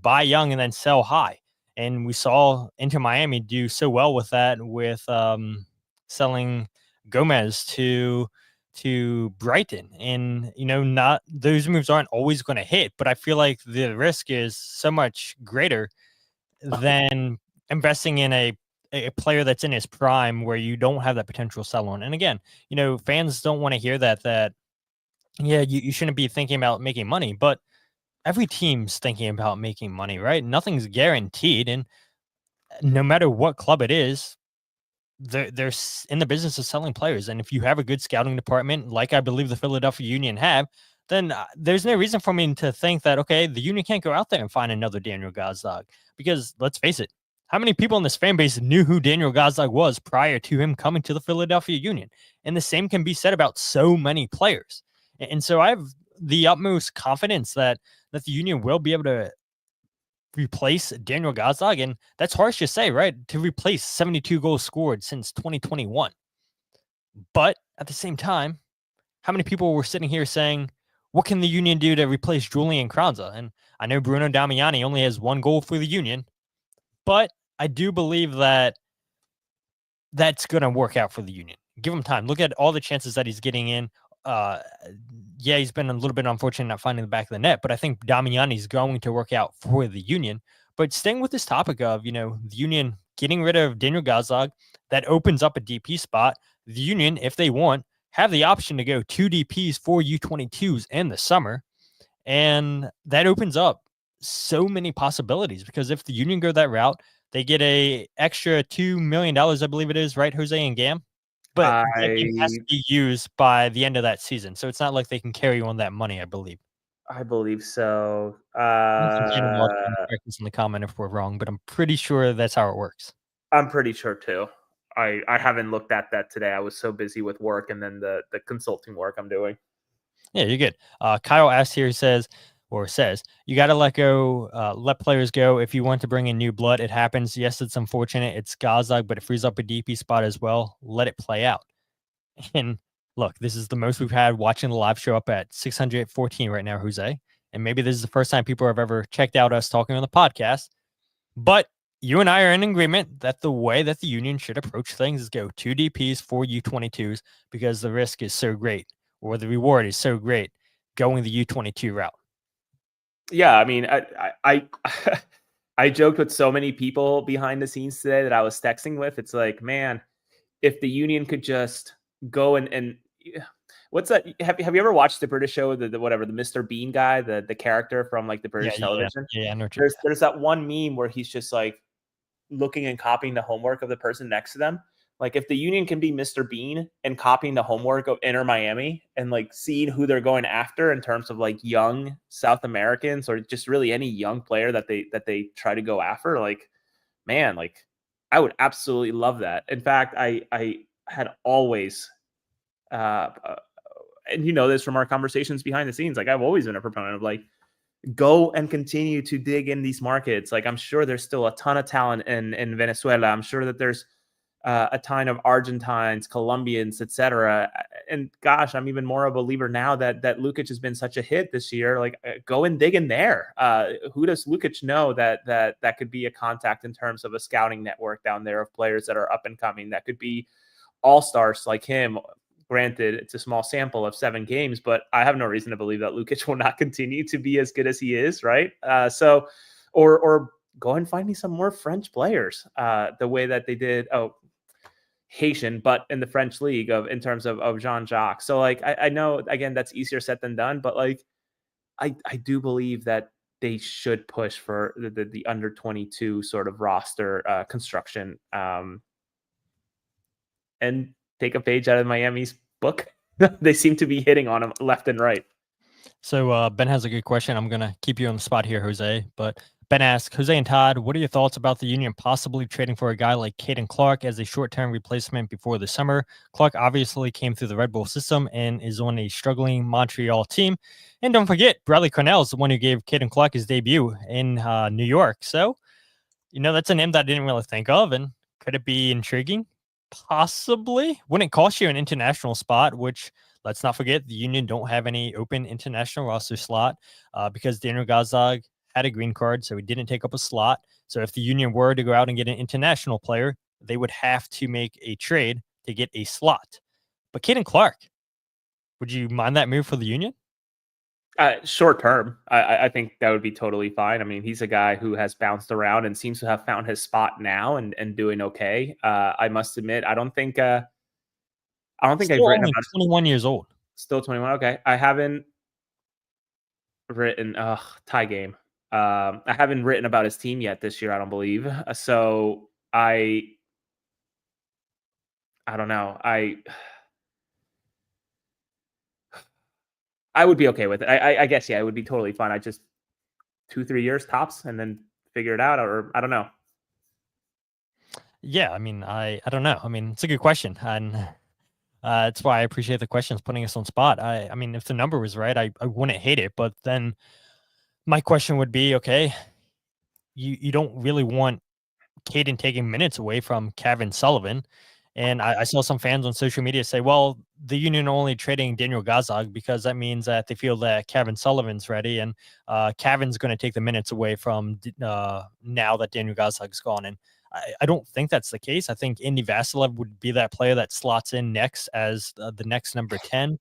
buy young and then sell high. And we saw Inter Miami do so well with that, with selling Gomez to Brighton. And, not those moves aren't always going to hit, but I feel like the risk is so much greater than investing in a player that's in his prime where you don't have that potential sell on. And again, fans don't want to hear that, yeah, you shouldn't be thinking about making money, but every team's thinking about making money, right? Nothing's guaranteed. And no matter what club it is, they're in the business of selling players. And if you have a good scouting department, like I believe the Philadelphia Union have, then there's no reason for me to think that, okay, the Union can't go out there and find another Dániel Gazdag. Because let's face it, how many people in this fan base knew who Dániel Gazdag was prior to him coming to the Philadelphia Union? And the same can be said about so many players. And so I have the utmost confidence that the Union will be able to replace Dániel Gazdag. And that's harsh to say, right? To replace 72 goals scored since 2021. But at the same time, how many people were sitting here saying, what can the Union do to replace Julian Kranza? And I know Bruno Damiani only has 1 goal for the Union, but I do believe that that's going to work out for the Union. Give him time. Look at all the chances that he's getting in. Yeah, he's been a little bit unfortunate not finding the back of the net, but I think Damiani is going to work out for the Union. But staying with this topic of, the Union getting rid of Dániel Gazdag, that opens up a DP spot. The Union, if they want, have the option to go 2 DPs for U22s in the summer. And that opens up so many possibilities, because if the Union go that route, they get a extra $2 million, I believe it is, right, Jose and Gam? But it has to be used by the end of that season. So it's not like they can carry on that money, I believe. I believe so. Correct us in the comment if we're wrong, but I'm pretty sure that's how it works. I'm pretty sure too. I haven't looked at that today. I was so busy with work and then the consulting work I'm doing. Yeah, you're good. Kyle asks here, says, you got to let players go. If you want to bring in new blood, it happens. Yes, it's unfortunate. It's Gazdag, but it frees up a DP spot as well. Let it play out. And look, this is the most we've had watching the live show up at 614 right now, Jose. And maybe this is the first time people have ever checked out us talking on the podcast. But you and I are in agreement that the way that the Union should approach things is go 2 DPs for U22s, because the risk is so great, or the reward is so great going the U22 route. Yeah, I mean, I joked with so many people behind the scenes today that I was texting with. It's like, man, if the Union could just go and what's that? Have you ever watched the British show, the Mr. Bean guy, the character from like the British television? Yeah, I know. There's that one meme where he's just like looking and copying the homework of the person next to them. Like, if the Union can be Mr. Bean and copying the homework of Inter Miami and like seeing who they're going after in terms of like young South Americans or just really any young player that they try to go after, like, man, like I would absolutely love that. In fact, I had always, and this from our conversations behind the scenes, like I've always been a proponent of like, go and continue to dig in these markets. Like, I'm sure there's still a ton of talent in Venezuela. I'm sure that there's a ton of Argentines, Colombians, etc. And gosh, I'm even more a believer now that Lukic has been such a hit this year. Like, go and dig in there. Who does Lukic know that could be a contact in terms of a scouting network down there of players that are up and coming that could be all-stars like him? Granted, it's a small sample of 7 games, but I have no reason to believe that Lukic will not continue to be as good as he is, right? Or go and find me some more French players, the way that they did. Haitian, but in the French league in terms of Jean-Jacques. So like, I know, again, that's easier said than done, but like, I do believe that they should push for the under 22 sort of roster construction, and take a page out of Miami's book. They seem to be hitting on them left and right. So Ben has a good question. I'm going to keep you on the spot here, Jose, but Ben asks, Jose and Todd, what are your thoughts about the Union possibly trading for a guy like Caden Clark as a short-term replacement before the summer? Clark obviously came through the Red Bull system and is on a struggling Montreal team. And don't forget, Bradley Cornell is the one who gave Caden Clark his debut in New York. So, that's a name that I didn't really think of. And could it be intriguing? Possibly. Wouldn't cost you an international spot, which let's not forget the Union don't have any open international roster slot because Daniel Gazdag had a green card, so he didn't take up a slot. So if the Union were to go out and get an international player, they would have to make a trade to get a slot. But Caden Clark, would you mind that move for the Union? Short term, I think that would be totally fine. I mean, he's a guy who has bounced around and seems to have found his spot now and doing okay. I must admit, I don't think I've written only about 21 years old. Still 21. Okay, I haven't written tie game. I haven't written about his team yet this year. I don't believe so. I don't know. I would be okay with it. I guess, yeah, it would be totally fine. I just 2-3 years tops and then figure it out, or I don't know. Yeah, I mean, I don't know. I mean, it's a good question, and that's why I appreciate the questions putting us on spot. I mean, if the number was right, I wouldn't hate it, but then my question would be, okay, you don't really want Caden taking minutes away from Kevin Sullivan. And I saw some fans on social media say, well, the Union are only trading Daniel Gazdag because that means that they feel that Kevin Sullivan's ready and Kevin's going to take the minutes away from now that Daniel Gazdag's gone. And I don't think that's the case. I think Indy Vasilev would be that player that slots in next as the next number 10.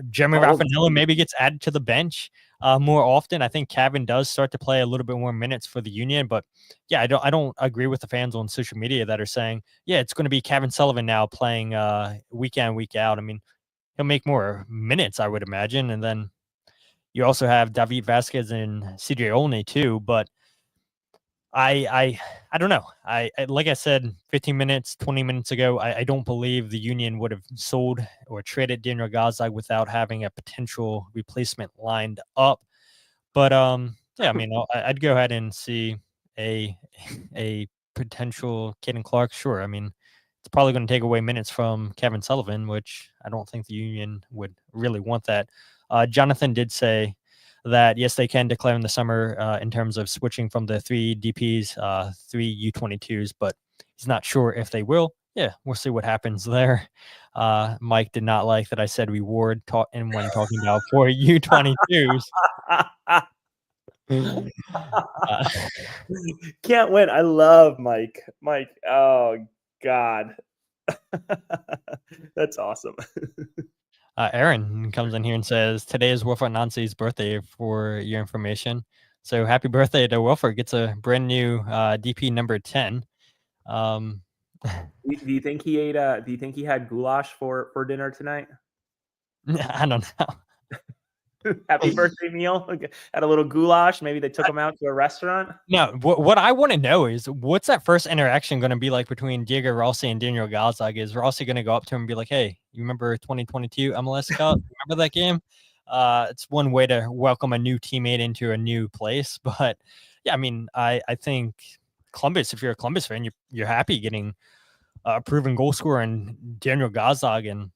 Jeremy Raffanello maybe gets added to the bench more often. I think Kevin does start to play a little bit more minutes for the Union, but yeah, I don't agree with the fans on social media that are saying, yeah, it's going to be Kevin Sullivan now playing week in, week out. I mean, he'll make more minutes, I would imagine. And then you also have David Vasquez and CJ Olney too, but I don't know. I like I said 15 minutes, 20 minutes ago, I don't believe the Union would have sold or traded Daniel Gazdag without having a potential replacement lined up. But yeah, I mean, I'd go ahead and see a potential Caden Clark. Sure. I mean, it's probably going to take away minutes from Kevin Sullivan, which I don't think the Union would really want that. Jonathan did say that yes, they can declare in the summer in terms of switching from the 3 DPs, 3 U22s, but he's not sure if they will. Yeah, we'll see what happens there. Mike did not like that I said reward and when talking about 4 U22s. Can't win. I love Mike. Oh God. That's awesome. Aaron comes in here and says, today is Wilfred Nancy's birthday for your information. So happy birthday to Wilfred. Gets a brand new DP number 10. Do you think he ate do you think he had goulash for dinner tonight? I don't know. Happy birthday meal. Had a little goulash. Maybe they took him out to a restaurant. No, what I want to know is what's that first interaction going to be like between Diego Rossi and Daniel Gazdag? Is Rossi going to go up to him and be like, hey, you remember 2022 MLS Cup? Remember that game? It's one way to welcome a new teammate into a new place. But yeah, I mean, I think Columbus, if you're a Columbus fan, you're happy getting a proven goal scorer and Daniel Gazdag, and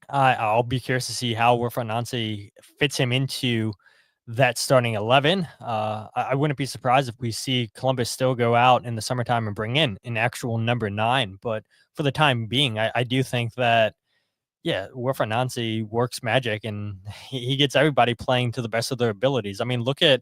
I'll be curious to see how Wilfred Nancy fits him into that starting 11. I wouldn't be surprised if we see Columbus still go out in the summertime and bring in an actual number 9. But for the time being, I do think that, yeah, Wilfred Nancy works magic and he gets everybody playing to the best of their abilities. I mean, look at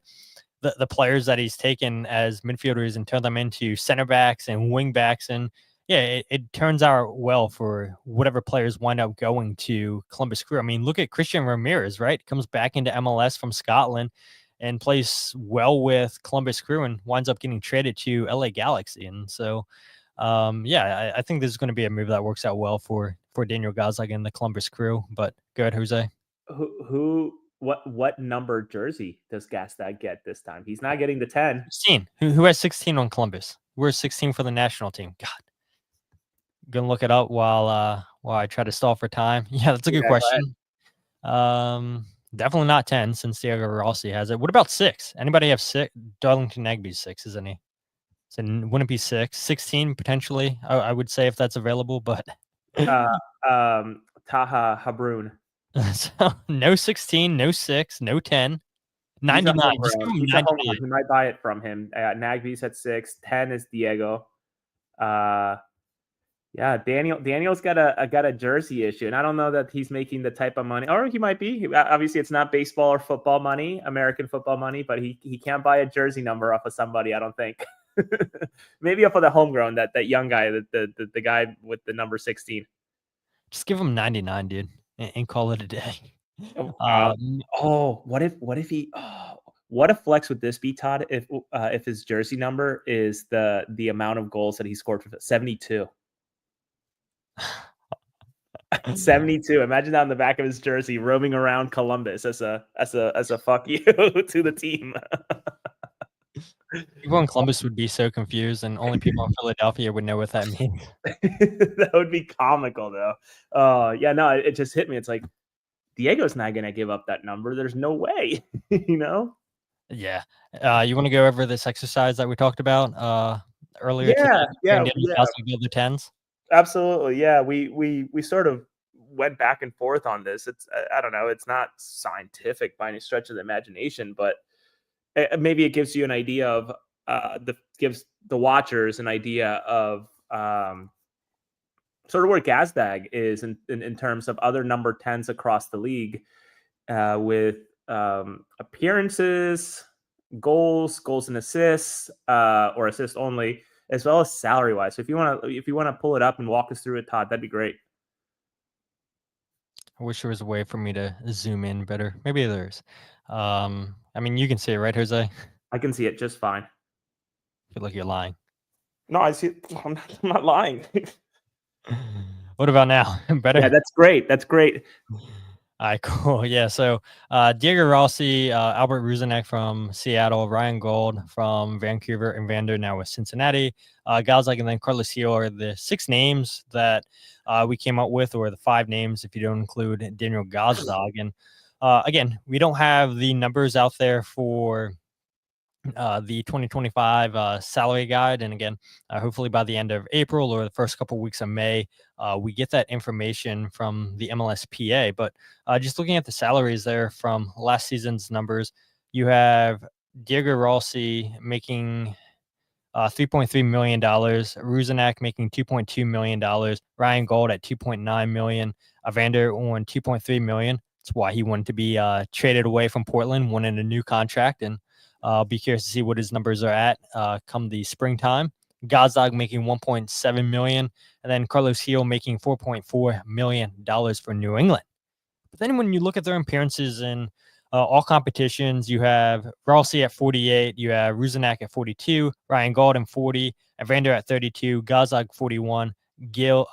the players that he's taken as midfielders and turned them into center backs and wing backs. And yeah, it turns out well for whatever players wind up going to Columbus Crew. I mean, look at Christian Ramirez, right? Comes back into MLS from Scotland and plays well with Columbus Crew and winds up getting traded to LA Galaxy. And so, yeah, I think this is going to be a move that works out well for Daniel Gazdag and the Columbus Crew. But go ahead, Jose. What number jersey does Gazdag get this time? He's not getting the 10. 16. Who has 16 on Columbus? We're 16 for the national team. God. Gonna look it up while I try to stall for time. Yeah, that's a good question. Definitely not 10 since Diego Rossi has it. What about 6? Anybody have 6? Darlington Nagbe's 6, isn't he? So wouldn't it be 6? 16 potentially. I would say if that's available, but Taha Habrun. So no 16, no 6, no 10. 99. Just give him 99. You might buy it from him. Nagbe's at 6. 10 is Diego. Yeah, Daniel's got a jersey issue, and I don't know that he's making the type of money, or he might be. Obviously, it's not baseball or football money, American football money, but he can't buy a jersey number off of somebody, I don't think. Maybe off of the homegrown, that young guy, the guy with the number 16. Just give him 99, dude, and call it a day. What if he? Oh, what a flex would this be, Todd? If his jersey number is the amount of goals that he scored for 72. 72. Imagine that on the back of his jersey, roaming around Columbus as a fuck you to the team. People in Columbus would be so confused, and only people in Philadelphia would know what that means. That would be comical, though. Yeah, no, it just hit me. It's like Diego's not gonna give up that number. There's no way, you know. Yeah. You want to go over this exercise that we talked about earlier? Yeah. The tens. Absolutely, yeah. We sort of went back and forth on this. It's I don't know. It's not scientific by any stretch of the imagination, but maybe it gives you an idea of gives the watchers an idea of sort of where Gazdag is in terms of other number 10s across the league with appearances, goals and assists, or assists only, as well as salary wise. So if you want to pull it up and walk us through it, Todd, that'd be great. I wish there was a way for me to zoom in better. Maybe there's. I mean, you can see it, right, Jose? I can see it just fine. I feel like you're lying. No, I see it. I'm not lying. What about now? Better? Yeah, that's great. That's great. All right, cool. Yeah, so Diego Rossi, Albert Ruzanek from Seattle, Ryan Gold from Vancouver, and Vander now with Cincinnati. Gazdag and then Carlos Gil are the 6 names that we came up with, or the 5 names if you don't include Dániel Gazdag. And again, we don't have the numbers out there for the 2025 salary guide. And again, hopefully by the end of April or the first couple weeks of May, we get that information from the MLSPA. But just looking at the salaries there from last season's numbers, you have Diego Rossi making $3.3 million, Ruzanak making $2.2 million, Ryan Gold at $2.9 million, Evander on $2.3 million. That's why he wanted to be traded away from Portland, wanted a new contract, and I'll be curious to see what his numbers are at come the springtime. Gazdag making $1.7 million, and then Carlos Gil making $4.4 million for New England. But then when you look at their appearances in all competitions, you have Rossi at 48, you have Ruzanak at 42, Ryan Gold at 40, Evander at 32, Gazdag 41, Gil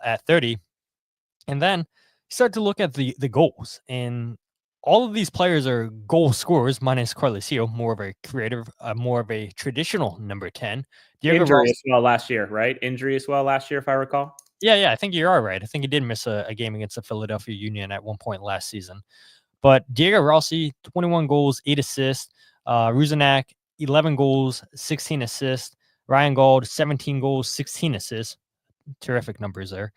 at 30. And then you start to look at the goals, and all of these players are goal scorers, minus Carlos Gil, more of a creative, more of a traditional number 10. Injury as well last year, right? Injury as well last year, if I recall. Yeah, I think you are right. I think he did miss a game against the Philadelphia Union at one point last season. But Diego Rossi, 21 goals, 8 assists. Ruzanak, 11 goals, 16 assists. Ryan Gold, 17 goals, 16 assists. Terrific numbers there.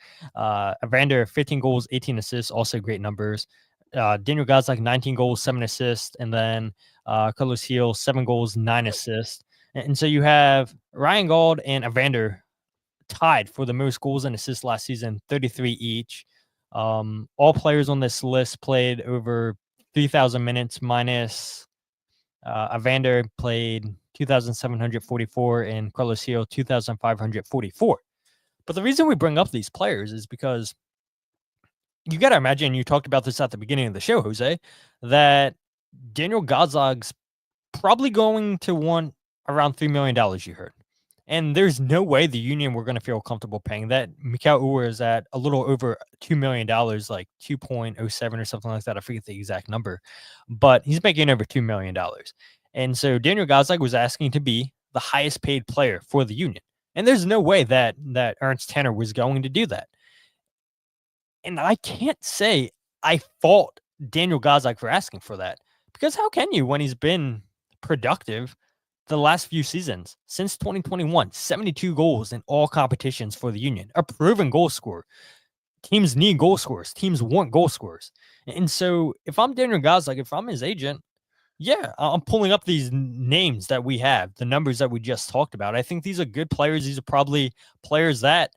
Evander, 15 goals, 18 assists. Also great numbers. Dániel Gazdag, 19 goals, 7 assists. And then Carlos Gil, 7 goals, 9 assists. And so you have Ryan Gold and Evander tied for the most goals and assists last season, 33 each. All players on this list played over 3,000 minutes, minus Evander played 2,744 and Carlos Gil 2,544. But the reason we bring up these players is because you got to imagine, you talked about this at the beginning of the show, Jose, that Dániel Gazdag's probably going to want around $3 million, you heard. And there's no way the Union were going to feel comfortable paying that. Mikhail Uhre is at a little over $2 million, like 2.07 or something like that. I forget the exact number, but he's making over $2 million. And so Dániel Gazdag was asking to be the highest paid player for the Union. And there's no way that Ernst Tanner was going to do that. And I can't say I fault Dániel Gazdag for asking for that, because how can you when he's been productive the last few seasons since 2021, 72 goals in all competitions for the Union, a proven goal scorer. Teams need goal scorers. Teams want goal scorers. And so if I'm Dániel Gazdag, if I'm his agent, yeah, I'm pulling up these names that we have, the numbers that we just talked about. I think these are good players. These are probably players that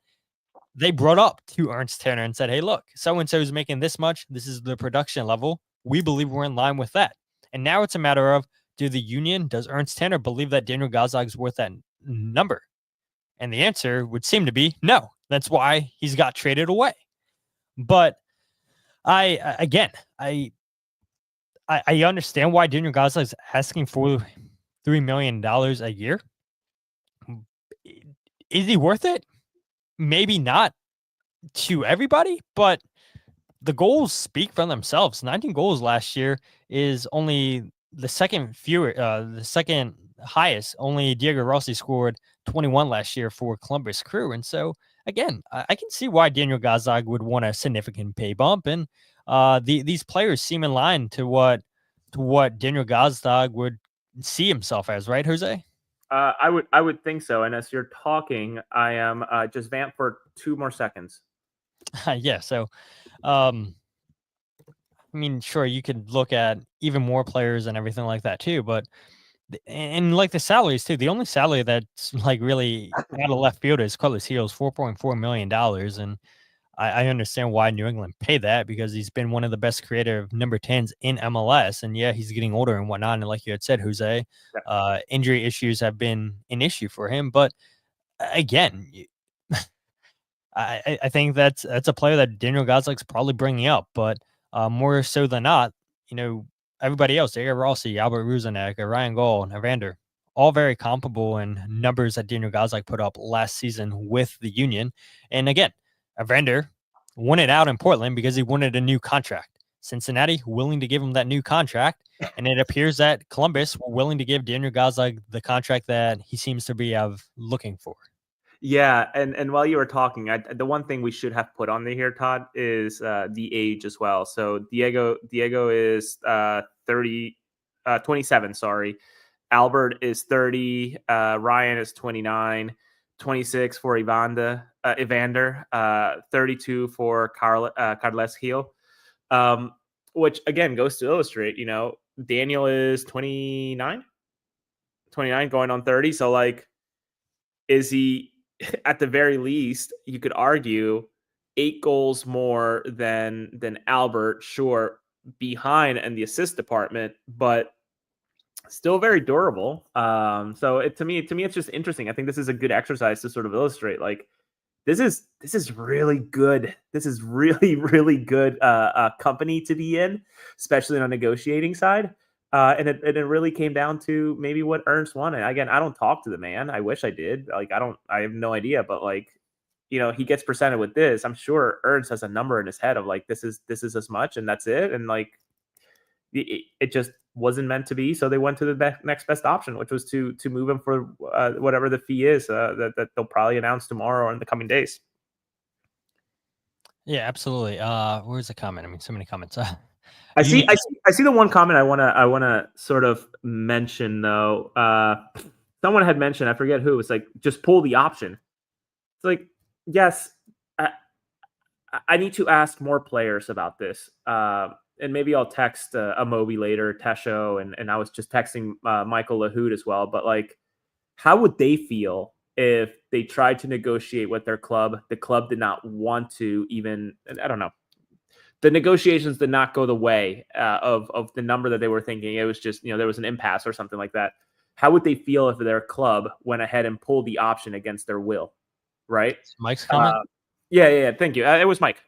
they brought up to Ernst Tanner and said, hey, look, so-and-so is making this much. This is the production level. We believe we're in line with that. And now it's a matter of, does Ernst Tanner believe that Daniel Gazdag is worth that number? And the answer would seem to be no. That's why he's got traded away. But I understand why Daniel Gazdag is asking for $3 million a year. Is he worth it? Maybe not to everybody, but the goals speak for themselves. 19 goals last year is only the second highest. Only Diego Rossi scored 21 last year for Columbus Crew. And so, again, I can see why Daniel Gazdag would want a significant pay bump. And these players seem in line to what Daniel Gazdag would see himself as, right, Jose? I would think so. And as you're talking, I am just vamp for 2 more seconds. Yeah. So, I mean, sure, you could look at even more players and everything like that too, but and like the salaries too. The only salary that's like really out of left field is Carlos Gil's $4.4 million, and I understand why New England paid that because he's been one of the best creative number 10s in MLS, and yeah, he's getting older and whatnot. And like you had said, Jose, injury issues have been an issue for him, but again, I think that's a player that Daniel Gazlag's probably bringing up, but more so than not, everybody else, Diego Rossi, Albert Ruzanek, Ryan Gall, and Evander, all very comparable in numbers that Daniel Gazdag put up last season with the Union. And again, Evander won it out in Portland because he wanted a new contract. Cincinnati willing to give him that new contract, and it appears that Columbus were willing to give Daniel Gazdag the contract that he seems to be looking for. Yeah, and while you were talking, the one thing we should have put on there here, Todd, is the age as well. So Diego is 27, sorry. Albert is 30. Ryan is 29. 26 for Evander. 32 for Carles Gil. Which, again, goes to illustrate, Daniel is 29 going on 30. So, like, is he... at the very least, you could argue 8 goals more than Albert, sure, behind in the assist department, but still very durable. So to me, it's just interesting. I think this is a good exercise to sort of illustrate, like, this is really good. This is really, really good company to be in, especially on the negotiating side. And it really came down to maybe what Ernst wanted. Again, I don't talk to the man. I wish I did. Like, I have no idea, but like, he gets presented with this. I'm sure Ernst has a number in his head of like, this is as much and that's it. And like, it just wasn't meant to be. So they went to the next best option, which was to move him for whatever the fee is that they'll probably announce tomorrow or in the coming days. Yeah, absolutely. Where's the comment? I mean, so many comments. I see the one comment I wanna sort of mention though. Someone had mentioned, I forget who, it's like, just pull the option. It's like, yes, I need to ask more players about this. And maybe I'll text Amobi later, Tesho, and I was just texting Michael Lahoud as well. But like, how would they feel if they tried to negotiate with their club? The club did not want to even, I don't know. The negotiations did not go the way of the number that they were thinking. It was just, there was an impasse or something like that. How would they feel if their club went ahead and pulled the option against their will? Right? Mike's comment? Yeah. Thank you. It was Mike.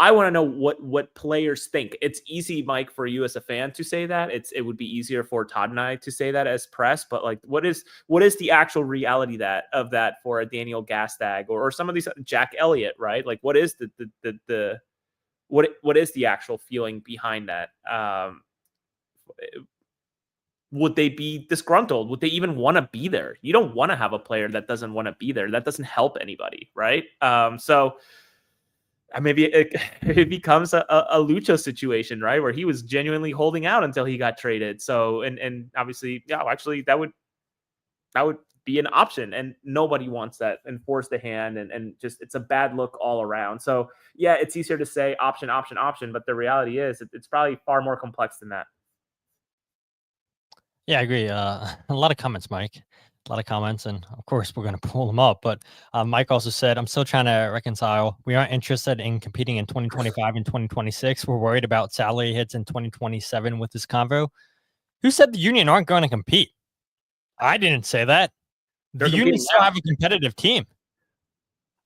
I want to know what players think. It's easy, Mike, for you as a fan to say that. It would be easier for Todd and I to say that as press. But like, what is the actual reality of that for a Daniel Gazdag or some of these, Jack Elliott, right? Like, what is what is the actual feeling behind that? Would they be disgruntled? Would they even want to be there? You don't want to have a player that doesn't want to be there. That doesn't help anybody, right? So maybe it becomes a Lucho situation, right? Where he was genuinely holding out until he got traded. So, and obviously, yeah, actually that would be an option, and nobody wants that and force the hand and just, it's a bad look all around. So yeah, it's easier to say option, but the reality is it's probably far more complex than that. Yeah, I agree. A lot of comments, Mike. A lot of comments, and of course we're going to pull them up. But Mike also said, I'm still trying to reconcile. We aren't interested in competing in 2025 and 2026. We're worried about salary hits in 2027 with this convo. Who said the Union aren't going to compete? I didn't say that. The Union still have a competitive team.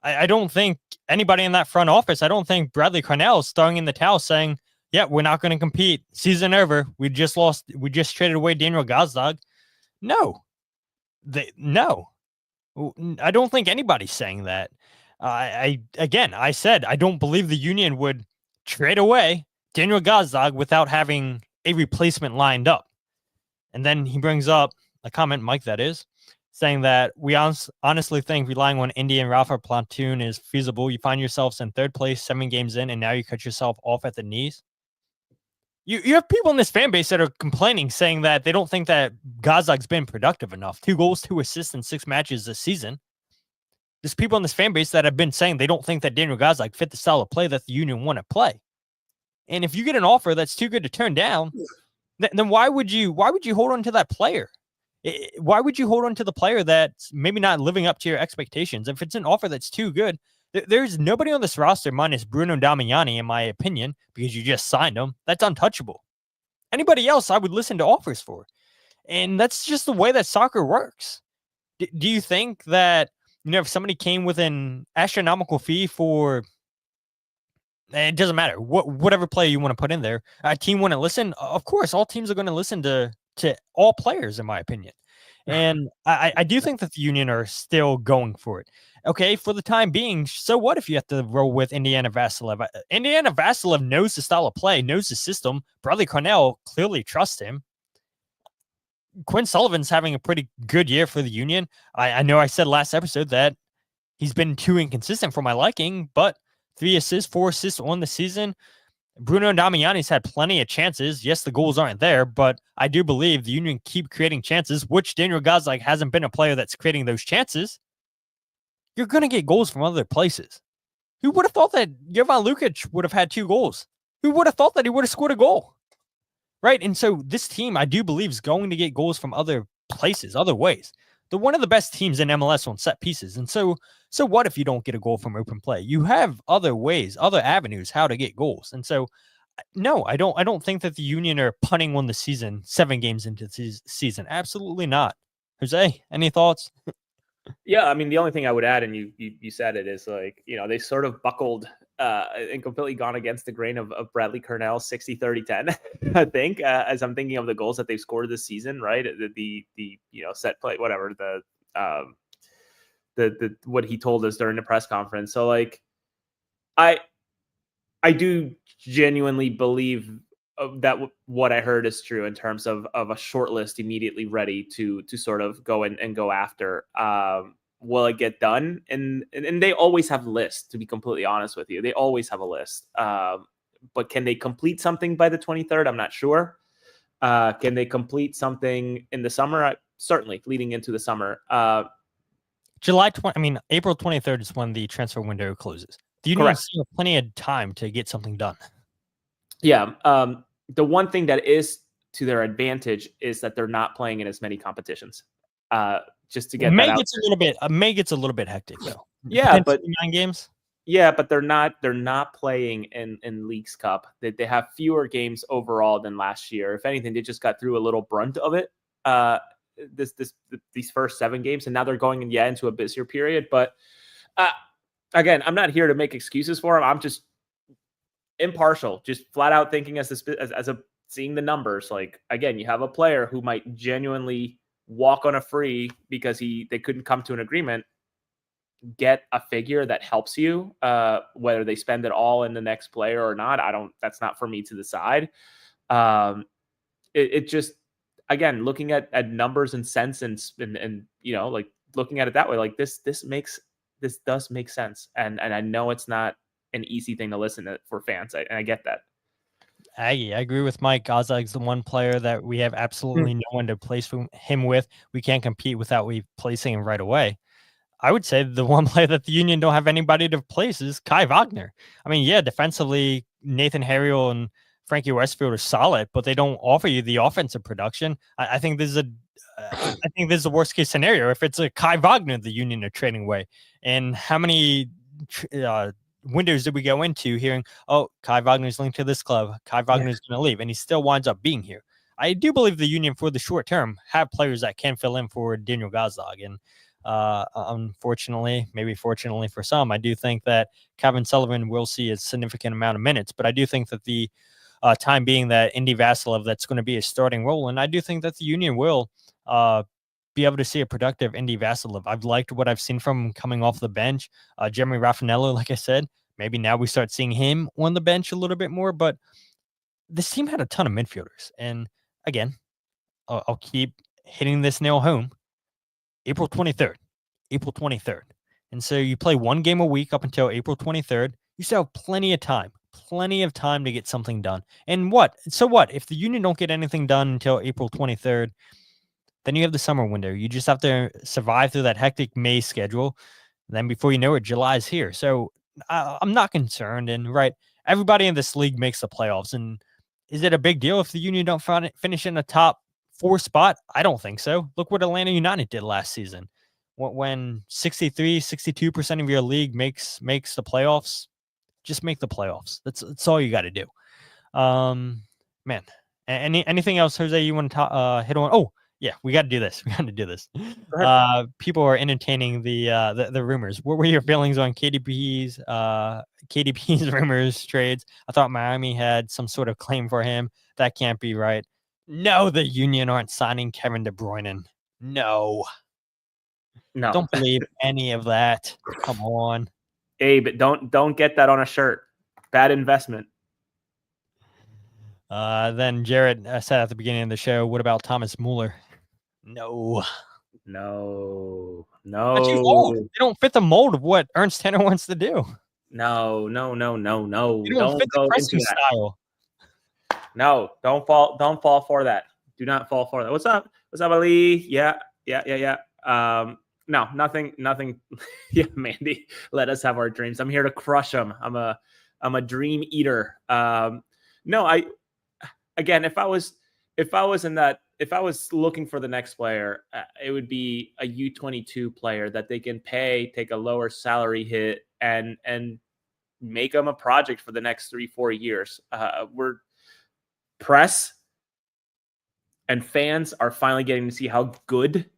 I don't think anybody in that front office, I don't think Bradley Cornell is throwing in the towel saying, yeah, we're not going to compete. Season over. We just traded away Dániel Gazdag. No. No, I don't think anybody's saying that. I said I don't believe the Union would trade away Dániel Gazdag without having a replacement lined up. And then he brings up a comment, Mike, that is, saying that we honestly think relying on Indy and Rafa platoon is feasible. You find yourselves in third place, 7 games in, and now you cut yourself off at the knees. You have people in this fan base that are complaining, saying that they don't think that Gazdag's been productive enough. 2 goals, 2 assists in 6 matches this season. There's people in this fan base that have been saying they don't think that Dániel Gazdag fit the style of play that the Union want to play. And if you get an offer that's too good to turn down, then why would you hold on to that player? Why would you hold on to the player that's maybe not living up to your expectations? If it's an offer that's too good, there's nobody on this roster minus Bruno Damiani, in my opinion, because you just signed him. That's untouchable. Anybody else, I would listen to offers for. And that's just the way that soccer works. Do you think that, if somebody came with an astronomical fee for, it doesn't matter, whatever player you want to put in there, a team wouldn't listen? Of course, all teams are going to listen to all players, in my opinion. And I do think that the Union are still going for it. Okay, for the time being, so what if you have to roll with Indiana Vassilev? Indiana Vassilev knows the style of play, knows the system. Bradley Cornell clearly trusts him. Quinn Sullivan's having a pretty good year for the Union. I know I said last episode that he's been too inconsistent for my liking, but 3 assists, 4 assists on the season. Bruno Damiani's had plenty of chances. Yes, the goals aren't there, but I do believe the Union keep creating chances, which Dániel Gazdag hasn't been a player that's creating those chances. You're going to get goals from other places. Who would have thought that Jovan Lukic would have had 2 goals? Who would have thought that he would have scored a goal? Right? And so this team, I do believe, is going to get goals from other places, other ways. They're one of the best teams in MLS on set pieces. And so what if you don't get a goal from open play? You have other ways, other avenues how to get goals. And so, no, I don't think that the Union are punting on the season 7 games into the season. Absolutely not. Jose, any thoughts? Yeah, I mean, the only thing I would add, and you said it, is like, they sort of buckled and completely gone against the grain of Bradley Cornell 60-30-10, I think, as I'm thinking of the goals that they've scored this season, right? The set play, whatever, the what he told us during the press conference. So like, I do genuinely believe that what I heard is true in terms of a short list immediately ready to sort of go and go after. Will it get done? And they always have lists, to be completely honest with you. They always have a list. But can they complete something by the 23rd? I'm not sure. Can they complete something in the summer? Certainly, leading into the summer. April 23rd is when the transfer window closes. The Union still have plenty of time to get something done. Yeah. The one thing that is to their advantage is that they're not playing in as many competitions. Just to get May that gets out. May gets a little bit hectic though. Yeah, but 9 games. Yeah, but they're not playing in Leagues Cup. They have fewer games overall than last year. If anything, they just got through a little brunt of it. These first 7 games, and now they're going into a busier period. But again, I'm not here to make excuses for them. I'm just impartial, just flat out thinking as seeing the numbers. Like, again, you have a player who might genuinely walk on a free because they couldn't come to an agreement. Get a figure that helps you, whether they spend it all in the next player or not. That's not for me to decide. It just, again, looking at numbers and cents and like looking at it that way, like this does make sense. And I know it's not an easy thing to listen to for fans. And I get that. I agree with Mike. Gazdag's the one player that we have absolutely no one to place him with. We can't compete without replacing him right away. I would say the one player that the Union don't have anybody to place is Kai Wagner. I mean, yeah, defensively, Nathan Harriel and Frankie Westfield are solid, but they don't offer you the offensive production. I think this is I think this is the worst case scenario if it's a Kai Wagner the Union are trading away. And how many windows did we go into hearing, oh, Kai Wagner's linked to this club, Kai Wagner's going to leave, and he still winds up being here. I do believe the Union for the short term have players that can fill in for Dániel Gazdag. And unfortunately, maybe fortunately for some, I do think that Kevin Sullivan will see a significant amount of minutes. But I do think that the time being that Indy Vasilov, that's going to be a starting role. And I do think that the Union will be able to see a productive Indy Vasilov. I've liked what I've seen from him coming off the bench. Jeremy Raffanello, like I said, maybe now we start seeing him on the bench a little bit more. But this team had a ton of midfielders. And again, I'll keep hitting this nail home. April 23rd. And so you play one game a week up until April 23rd. You still have plenty of time to get something done. And what? So what? If the Union don't get anything done until April 23rd, then you have the summer window. You just have to survive through that hectic May schedule. Then before you know it, July is here. So I'm not concerned. And right, everybody in this league makes the playoffs. And is it a big deal if the Union don't finish in a top 4 spot? I don't think so. Look what Atlanta United did last season. When 63, 62% of your league makes the playoffs, just make the playoffs. That's all you got to do. Man, anything else, Jose, you want to hit on? Oh, yeah, we got to do this. People are entertaining the rumors. What were your feelings on KDP's rumors trades? I thought Miami had some sort of claim for him. That can't be right. No, the Union aren't signing Kevin De Bruyne. No. Don't believe any of that. Come on. Hey, but don't get that on a shirt. Bad investment. Then Jared said at the beginning of the show, what about Thomas Mueller? No. But too old. They don't fit the mold of what Ernst Tanner wants to do. No. They don't Don't fit go the pressing into that. style. No, don't fall for that. Do not fall for that. What's up, Ali? Yeah. No, nothing. Yeah, Mandy, let us have our dreams. I'm here to crush them. I'm a dream eater. No, if I was looking for the next player, it would be a U22 player that they can pay, take a lower salary hit, and make them a project for the next 3-4 years. We're press and fans are finally getting to see how good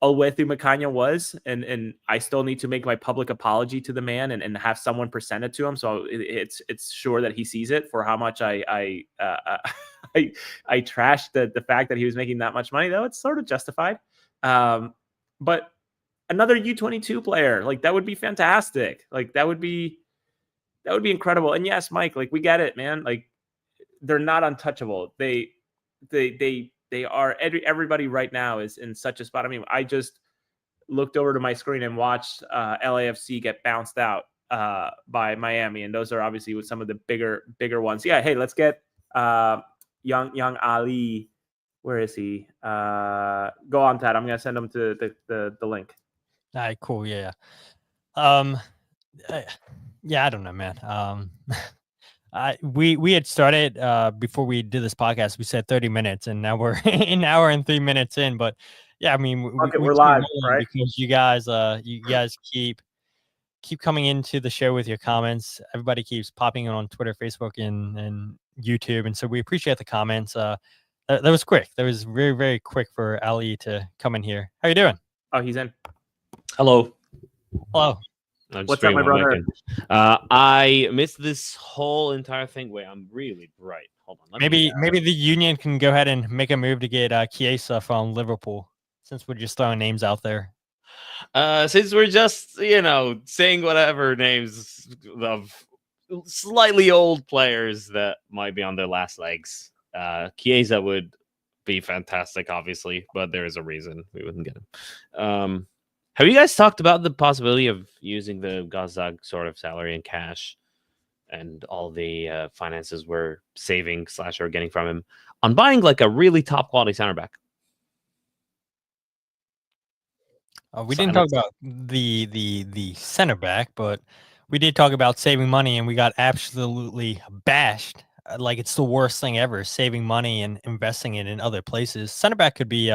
Olwethi Makanya was, and I still need to make my public apology to the man and have someone present it to him, so it's sure that he sees it for how much I trashed the fact that he was making that much money, though it's sort of justified. But another U22 player, like, that would be fantastic. Like, that would be incredible. And yes, Mike, like, we get it, man. Like, they're not untouchable. They are. Everybody right now is in such a spot. I mean, I just looked over to my screen and watched LAFC get bounced out by Miami, and those are obviously with some of the bigger ones. Yeah. Hey, let's get young Ali. Where is he? Go on, Tad. I'm gonna send him to the link. All right, cool. Yeah. Yeah, I don't know, man. We had started before we did this podcast. We said 30 minutes, and now we're an hour and 3 minutes in. But yeah, I mean, we're live, right? Because you guys keep coming into the show with your comments. Everybody keeps popping in on Twitter, Facebook, and YouTube, and so we appreciate the comments. That was quick. That was very, very quick for Ali to come in here. How you doing? Oh, he's in. Hello. What's up, my brother? I missed this whole entire thing. Wait, I'm really bright. Hold on. Maybe the Union can go ahead and make a move to get Chiesa from Liverpool, since we're just throwing names out there. Since we're just, saying whatever names of slightly old players that might be on their last legs. Chiesa would be fantastic, obviously, but there is a reason we wouldn't get him. Have you guys talked about the possibility of using the Gazdag sort of salary in cash and all the finances we're saving / are getting from him on buying like a really top quality center back? We didn't talk about the center back, but we did talk about saving money, and we got absolutely bashed like it's the worst thing ever, saving money and investing it in other places. Center back could be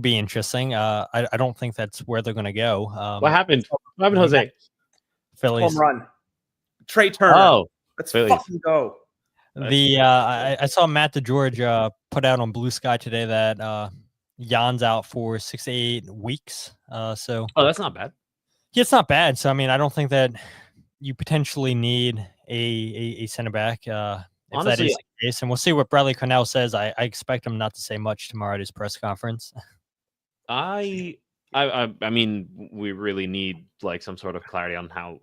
interesting. I don't think that's where they're going to go. What happened? What happened, Jose? Phillies. Home run. Trey Turner. Oh, Let's Phillies. fucking go. I saw Matt DeGeorge put out on Blue Sky today that Jan's out for 6 to 8 weeks. So that's not bad. Yeah, it's not bad. So I mean, I don't think that you potentially need a center back. If Honestly, that is the case, and we'll see what Bradley Cornell says. I expect him not to say much tomorrow at his press conference. I mean, we really need like some sort of clarity on how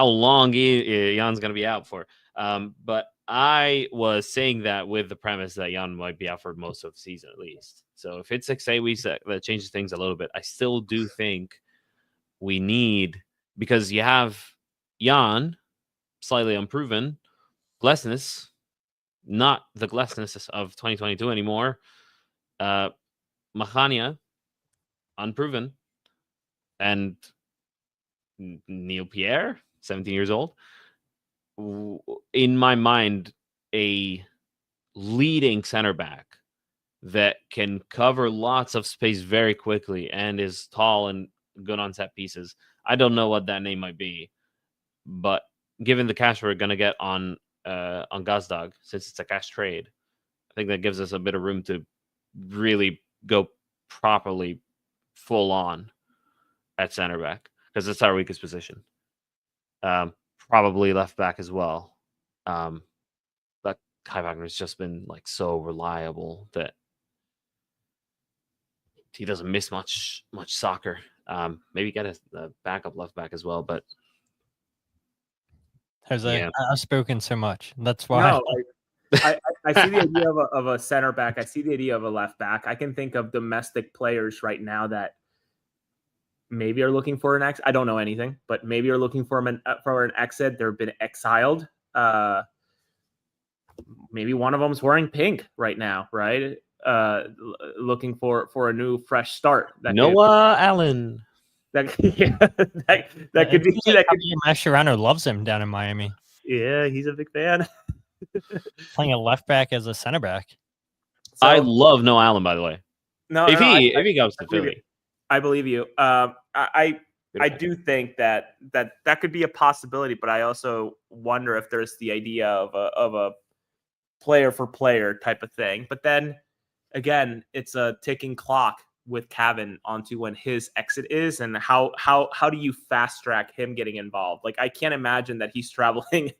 long Jan's going to be out for. But I was saying that with the premise that Jan might be out for most of the season at least. So if it's 6 to 8 weeks, that changes things a little bit. I still do think we need, because you have Jan, slightly unproven, Glesnes, not the Glesnes of 2022 anymore. Mahania, unproven, and Neil Pierre, 17 years old. In my mind, a leading center back that can cover lots of space very quickly and is tall and good on set pieces. I don't know what that name might be, but given the cash we're going to get on Gazdag, since it's a cash trade, I think that gives us a bit of room to really go properly full on at center back, because it's our weakest position. Probably left back as well. But Kai Wagner's just been like so reliable that he doesn't miss much soccer. Maybe get a backup left back as well, but Jose, yeah. I've spoken so much. That's why. No, I see the idea of a center back. I see the idea of a left back. I can think of domestic players right now that maybe are looking for an exit. I don't know anything, but maybe are looking for an exit. They've been exiled. Maybe one of them's wearing pink right now, right? Looking for a new fresh start. Noah Allen. That could be. That could be. Mascherano loves him down in Miami. Yeah, he's a big fan. Playing a left back as a center back. So, I love Noah Allen, by the way. If he goes to Philly, I believe you. I do think that could be a possibility, but I also wonder if there's the idea of a player for player type of thing. But then again, it's a ticking clock with Cavan onto when his exit is, and how do you fast track him getting involved? Like, I can't imagine that he's traveling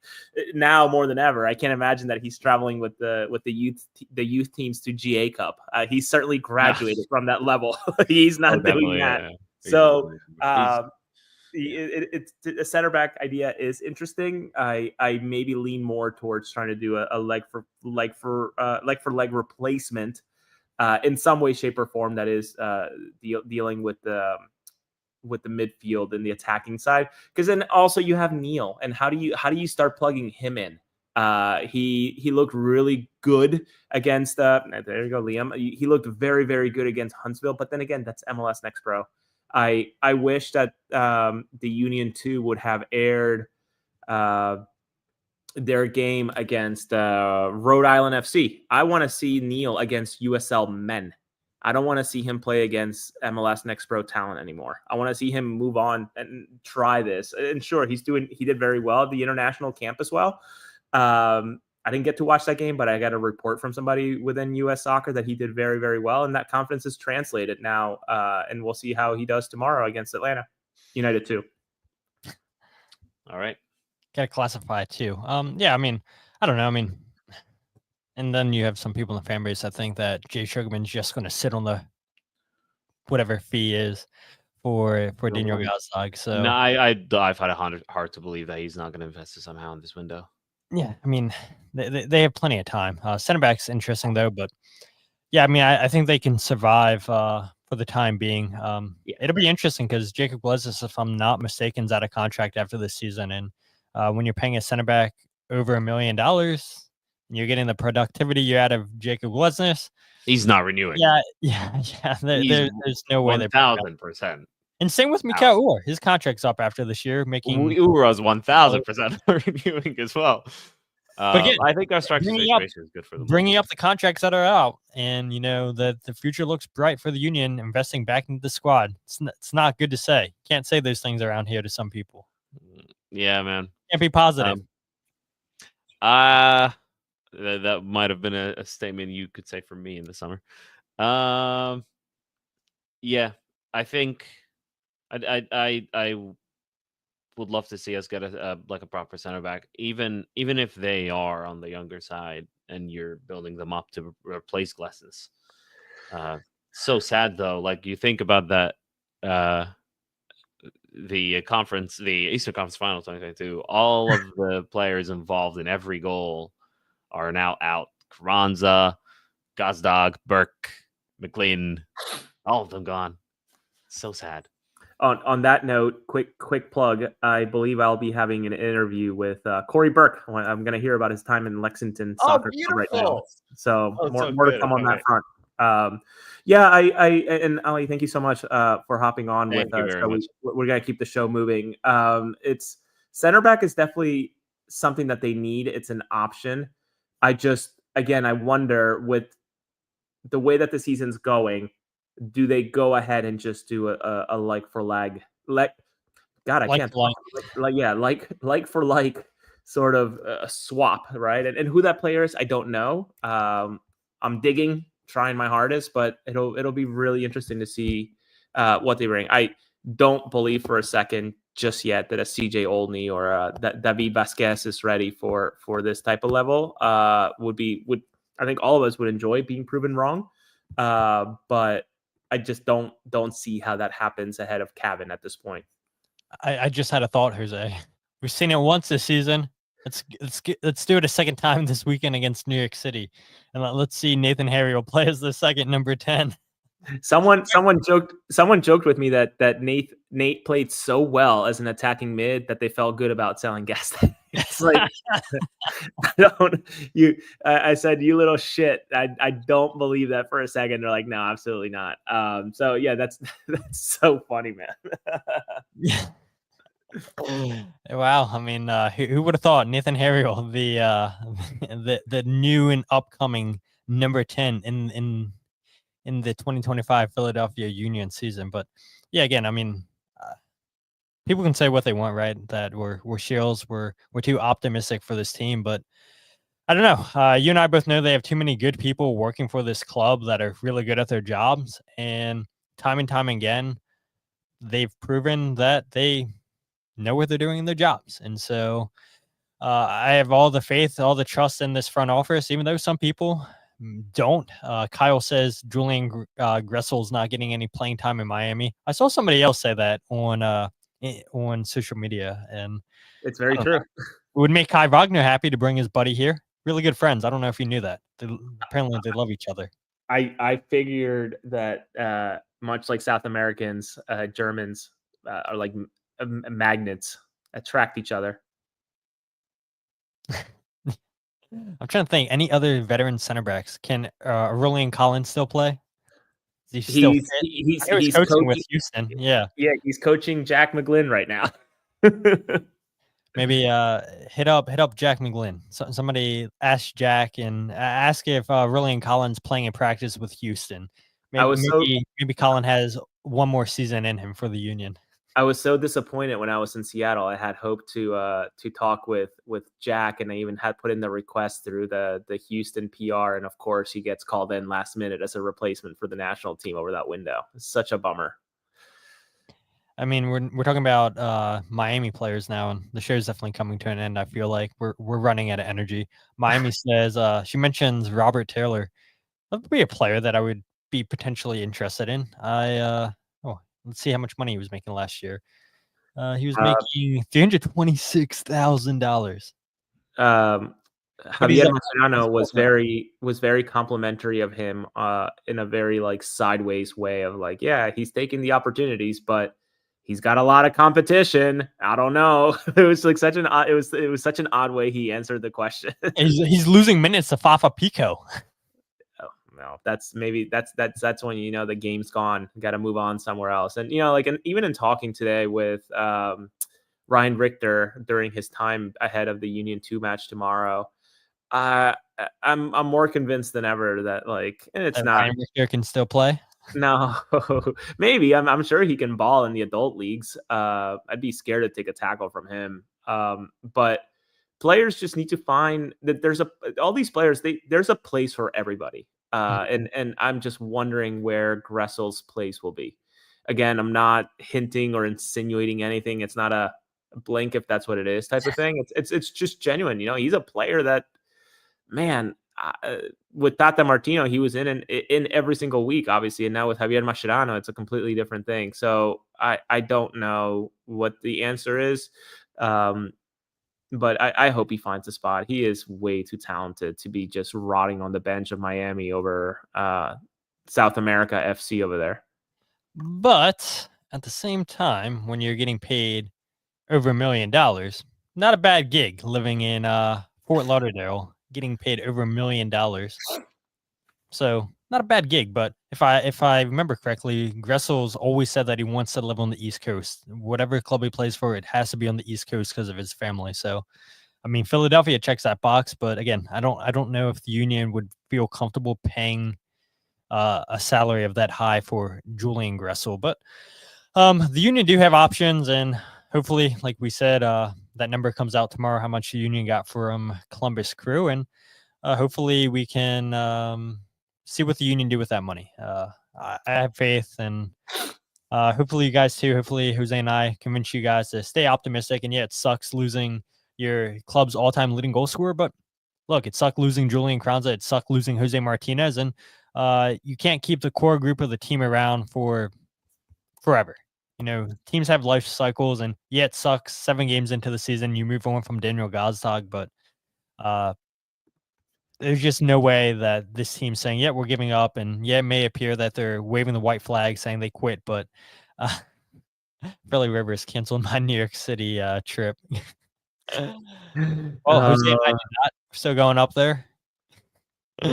now more than ever. I can't imagine that he's traveling with the youth teams to GA Cup. He's certainly graduated from that level. He's not doing that. Yeah. So it's a center back idea is interesting. I maybe lean more towards trying to do a leg for leg replacement. In some way, shape, or form, that is dealing with the midfield and the attacking side. Because then also you have Neil, and how do you start plugging him in? He looked really good against. There you go, Liam. He looked very, very good against Huntsville. But then again, that's MLS Next Pro. I wish that the Union 2 would have aired their game against Rhode Island FC. I want to see Neil against USL men. I don't want to see him play against MLS Next Pro talent anymore. I want to see him move on and try this. And sure, he did very well at the international camp as well. I didn't get to watch that game, but I got a report from somebody within US Soccer that he did very, very well. And that confidence is translated now. And we'll see how he does tomorrow against Atlanta United 2. All right. Got to classify it too. Yeah, I mean, I don't know. I mean, and then you have some people in the fan base that think that Jay Sugarman's just going to sit on the whatever fee is for Daniel Gazdag. So no, I find it hard to believe that he's not going to invest it somehow in this window. Yeah, I mean, they have plenty of time. Center back's interesting though, but yeah, I mean, I think they can survive for the time being. It'll be interesting because Jacob Glesnes, if I'm not mistaken, is out of contract after this season, and when you're paying a center back over $1 million, and you're getting the productivity you out of Jacob Glesnes, he's not renewing. Yeah. There's no way 1,000%. And same with Mikael Uhr. His contract's up after this year, making Uhr was 1,000% renewing as well. But again, I think our strike situation is good for them. Bringing up the contracts that are out, and that the future looks bright for the Union investing back into the squad. It's not good to say. Can't say those things around here to some people. Yeah, man. Can't be positive. That might have been a statement you could say for me in the summer. Yeah, I think I would love to see us get a proper center back, even if they are on the younger side and you're building them up to replace Glesnes. So sad though. Like you think about that, the Eastern Conference Finals 2022. All of the players involved in every goal are now out. Carranza, Gazdag, Burke, McLean, all of them gone. So sad. On that note, quick plug. I believe I'll be having an interview with Corey Burke. I'm going to hear about his time in Lexington soccer club right now. So more to come on that front. And Ali, thank you so much for hopping on with us. We're going to keep the show moving. It's center back is definitely something that they need. It's an option. I wonder with the way that the season's going, do they go ahead and just do a like for like sort of a swap, right? And who that player is, I don't know. I'm trying my hardest, but it'll be really interesting to see what they bring. I don't believe for a second just yet that a CJ Olney or that David Vasquez is ready for this type of level. I think all of us would enjoy being proven wrong, but I just don't see how that happens ahead of Cavan at this point. I just had a thought, Jose. We've seen it once this season. Let's do it a second time this weekend against New York City, and let's see Nathan Harry will play as the second number 10. Someone joked with me that Nate played so well as an attacking mid that they felt good about selling Gazdag. It's like I said, you little shit. I don't believe that for a second. They're like, no, absolutely not. So yeah, that's so funny, man. Wow. I mean, who would have thought Nathan Harriel, the new and upcoming number 10 in the 2025 Philadelphia Union season. But yeah, again, I mean, people can say what they want, right? That we're shills, we're too optimistic for this team, but I don't know. You and I both know they have too many good people working for this club that are really good at their jobs, and time again, they've proven that they know what they're doing in their jobs. And so I have all the faith, all the trust in this front office, even though some people don't. Kyle says Julian Gressel's not getting any playing time in Miami. I saw somebody else say that on social media, and it's very true. It would make Kai Wagner happy to bring his buddy here. Really good friends. I don't know if you knew that. Apparently they love each other. I figured that much like South Americans, Germans are like magnets, attract each other. I'm trying to think. Any other veteran center backs? Can Aurelian Collins still play? Is he still he's coaching with Houston. Yeah, he's coaching Jack McGlynn right now. Maybe hit up Jack McGlynn. Somebody ask Jack and ask if Aurelian Collins playing in practice with Houston. Maybe Colin has one more season in him for the Union. I was so disappointed when I was in Seattle. I had hoped to talk with Jack, and I even had put in the request through the Houston PR, and of course he gets called in last minute as a replacement for the national team over that window. It's such a bummer. I mean, we're talking about Miami players now, and the show's definitely coming to an end. I feel like we're running out of energy. Miami says she mentions Robert Taylor. That would be a player that I would be potentially interested in. Let's see how much money he was making last year. He was making $326,000. Javier Mascherano was very complimentary of him in a very like sideways way of like, yeah, he's taking the opportunities, but he's got a lot of competition. I don't know. It was like such an odd way he answered the question. He's losing minutes to Fafa Pico. Oh know. That's when the game's gone. Got to move on somewhere else. And even in talking today with Ryan Richter during his time ahead of the Union 2 match tomorrow, I'm more convinced than ever that and it's not. Ryan Richter can still play. No, maybe I'm sure he can ball in the adult leagues. I'd be scared to take a tackle from him. But players just need to find that all these players. There's a place for everybody. And I'm just wondering where Gressel's place will be. Again, I'm not hinting or insinuating anything. It's not a blink if that's what it is type of thing. It's just genuine. He's a player that, man. With Tata Martino, he was in every single week, obviously, and now with Javier Mascherano, it's a completely different thing. So I don't know what the answer is, but I hope he finds a spot. He is way too talented to be just rotting on the bench of Miami over South America FC over there. But at the same time, when you're getting paid over $1 million, not a bad gig living in Fort Lauderdale. Getting paid over $1 million, so not a bad gig. But if I remember correctly, Gressel's always said that he wants to live on the East Coast. Whatever club he plays for, it has to be on the East Coast because of his family. So, I mean, Philadelphia checks that box. But again, I don't know if the Union would feel comfortable paying a salary of that high for Julian Gressel. But the Union do have options, and hopefully, like we said, that number comes out tomorrow, how much the Union got from Columbus Crew, and hopefully we can see what the Union do with that money. I have faith, and hopefully you guys too. Hopefully Jose and I convince you guys to stay optimistic. And yeah, it sucks losing your club's all-time leading goal scorer, but look, it sucked losing Julian Kranza. It sucked losing Jose Martinez, and you can't keep the core group of the team around for forever. Teams have life cycles, and yeah, it sucks. 7 games into the season, you move on from Dániel Gazdag, but there's just no way that this team's saying, yeah, we're giving up. And yeah, it may appear that they're waving the white flag saying they quit, but Philly Rivers canceled my New York City trip. Jose and I did not. We're still going up there. I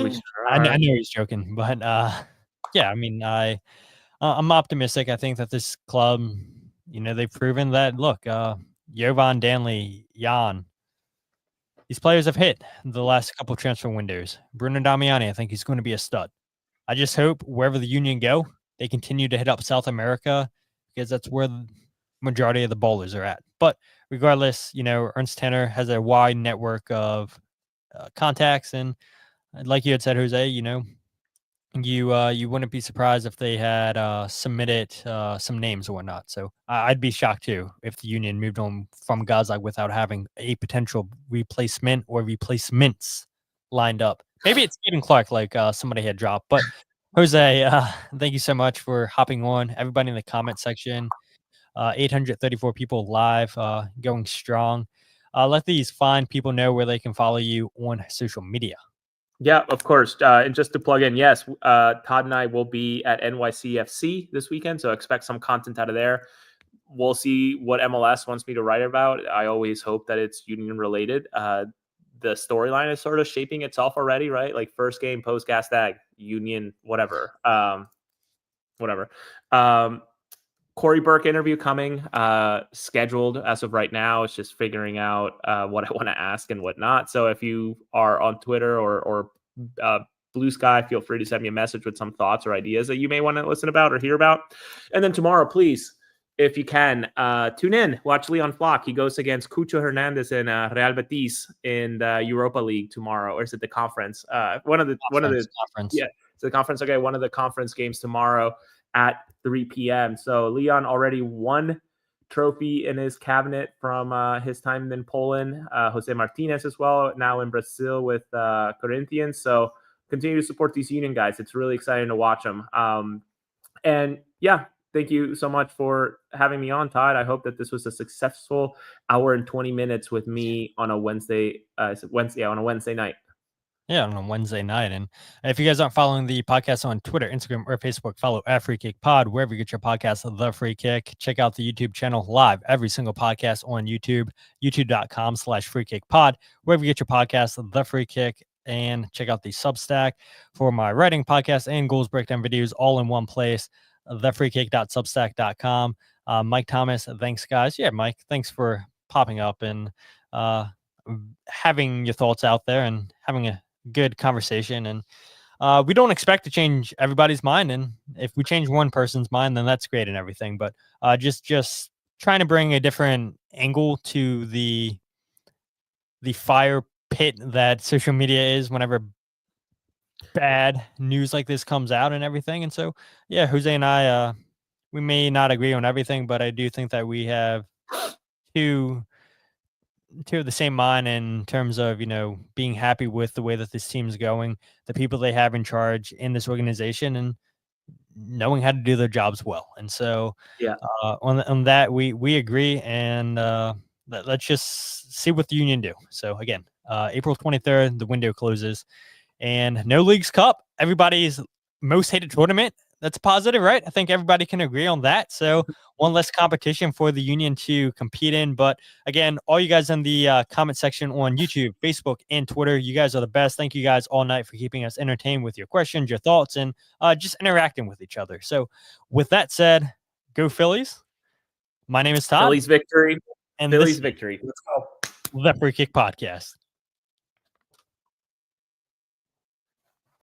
know he's joking, but yeah, I mean, I'm optimistic. I think that this club, they've proven that, look, Jovan, Danley, Jan, these players have hit the last couple of transfer windows. Bruno Damiani, I think he's going to be a stud. I just hope wherever the Union go, they continue to hit up South America because that's where the majority of the bowlers are at. But regardless, Ernst Tanner has a wide network of contacts. And like you had said, Jose, you wouldn't be surprised if they had submitted some names or whatnot. So I'd be shocked too if the Union moved on from Gazdag without having a potential replacement or replacements lined up. Maybe it's Caden Clark, like somebody had dropped. But Jose, thank you so much for hopping on. Everybody in the comment section, 834 people live, going strong. Let these fine people know where they can follow you on social media. Yeah, of course. And just to plug in, yes, Todd and I will be at NYCFC this weekend, so expect some content out of there. We'll see what MLS wants me to write about. I always hope that it's Union related. The storyline is sort of shaping itself already, right? Like first game post Gazdag, Union, whatever. Corey Burke interview coming, scheduled as of right now. It's just figuring out what I want to ask and whatnot. So if you are on Twitter or Blue Sky, feel free to send me a message with some thoughts or ideas that you may want to listen about or hear about. And then tomorrow, please, if you can, tune in, watch Leon Flock. He goes against Cucho Hernandez and Real Betis in the Europa League tomorrow, or is it the conference? One of the conference. Yeah, it's the conference. Okay, one of the conference games tomorrow at 3 p.m. So Leon already won trophy in his cabinet from his time in Poland. Jose Martinez as well, now in Brazil with Corinthians. So continue to support these Union guys. It's really exciting to watch them. And yeah, thank you so much for having me on, Todd. I hope that this was a successful hour and 20 minutes with me on a Wednesday night. Yeah, on a Wednesday night. And if you guys aren't following the podcast on Twitter, Instagram, or Facebook, follow at Free Kick Pod, wherever you get your podcast, The Free Kick. Check out the YouTube channel live, every single podcast on YouTube, youtube.com/Free Kick Pod, wherever you get your podcast, The Free Kick. and check out the Substack for my writing podcast and goals breakdown videos all in one place, thefreekick.substack.com. Mike Thomas, thanks, guys. Yeah, Mike, thanks for popping up and having your thoughts out there and having a good conversation. And we don't expect to change everybody's mind. And if we change one person's mind, then that's great and everything. But just trying to bring a different angle to the fire pit that social media is whenever bad news like this comes out and everything. And so, yeah, Jose and I, we may not agree on everything, but I do think that we have two of the same mind in terms of, being happy with the way that this team's going, the people they have in charge in this organization, and knowing how to do their jobs well. And so on that, we agree, and let's just see what the Union do. So again, April 23rd, the window closes, and no Leagues Cup, everybody's most hated tournament. That's positive, right? I think everybody can agree on that. So one less competition for the Union to compete in. But again, all you guys in the comment section on YouTube, Facebook, and Twitter, you guys are the best. Thank you guys all night for keeping us entertained with your questions, your thoughts, and just interacting with each other. So with that said, go Phillies. My name is Todd. Phillies victory. And Phillies victory. Let's go. The Free Kick Podcast.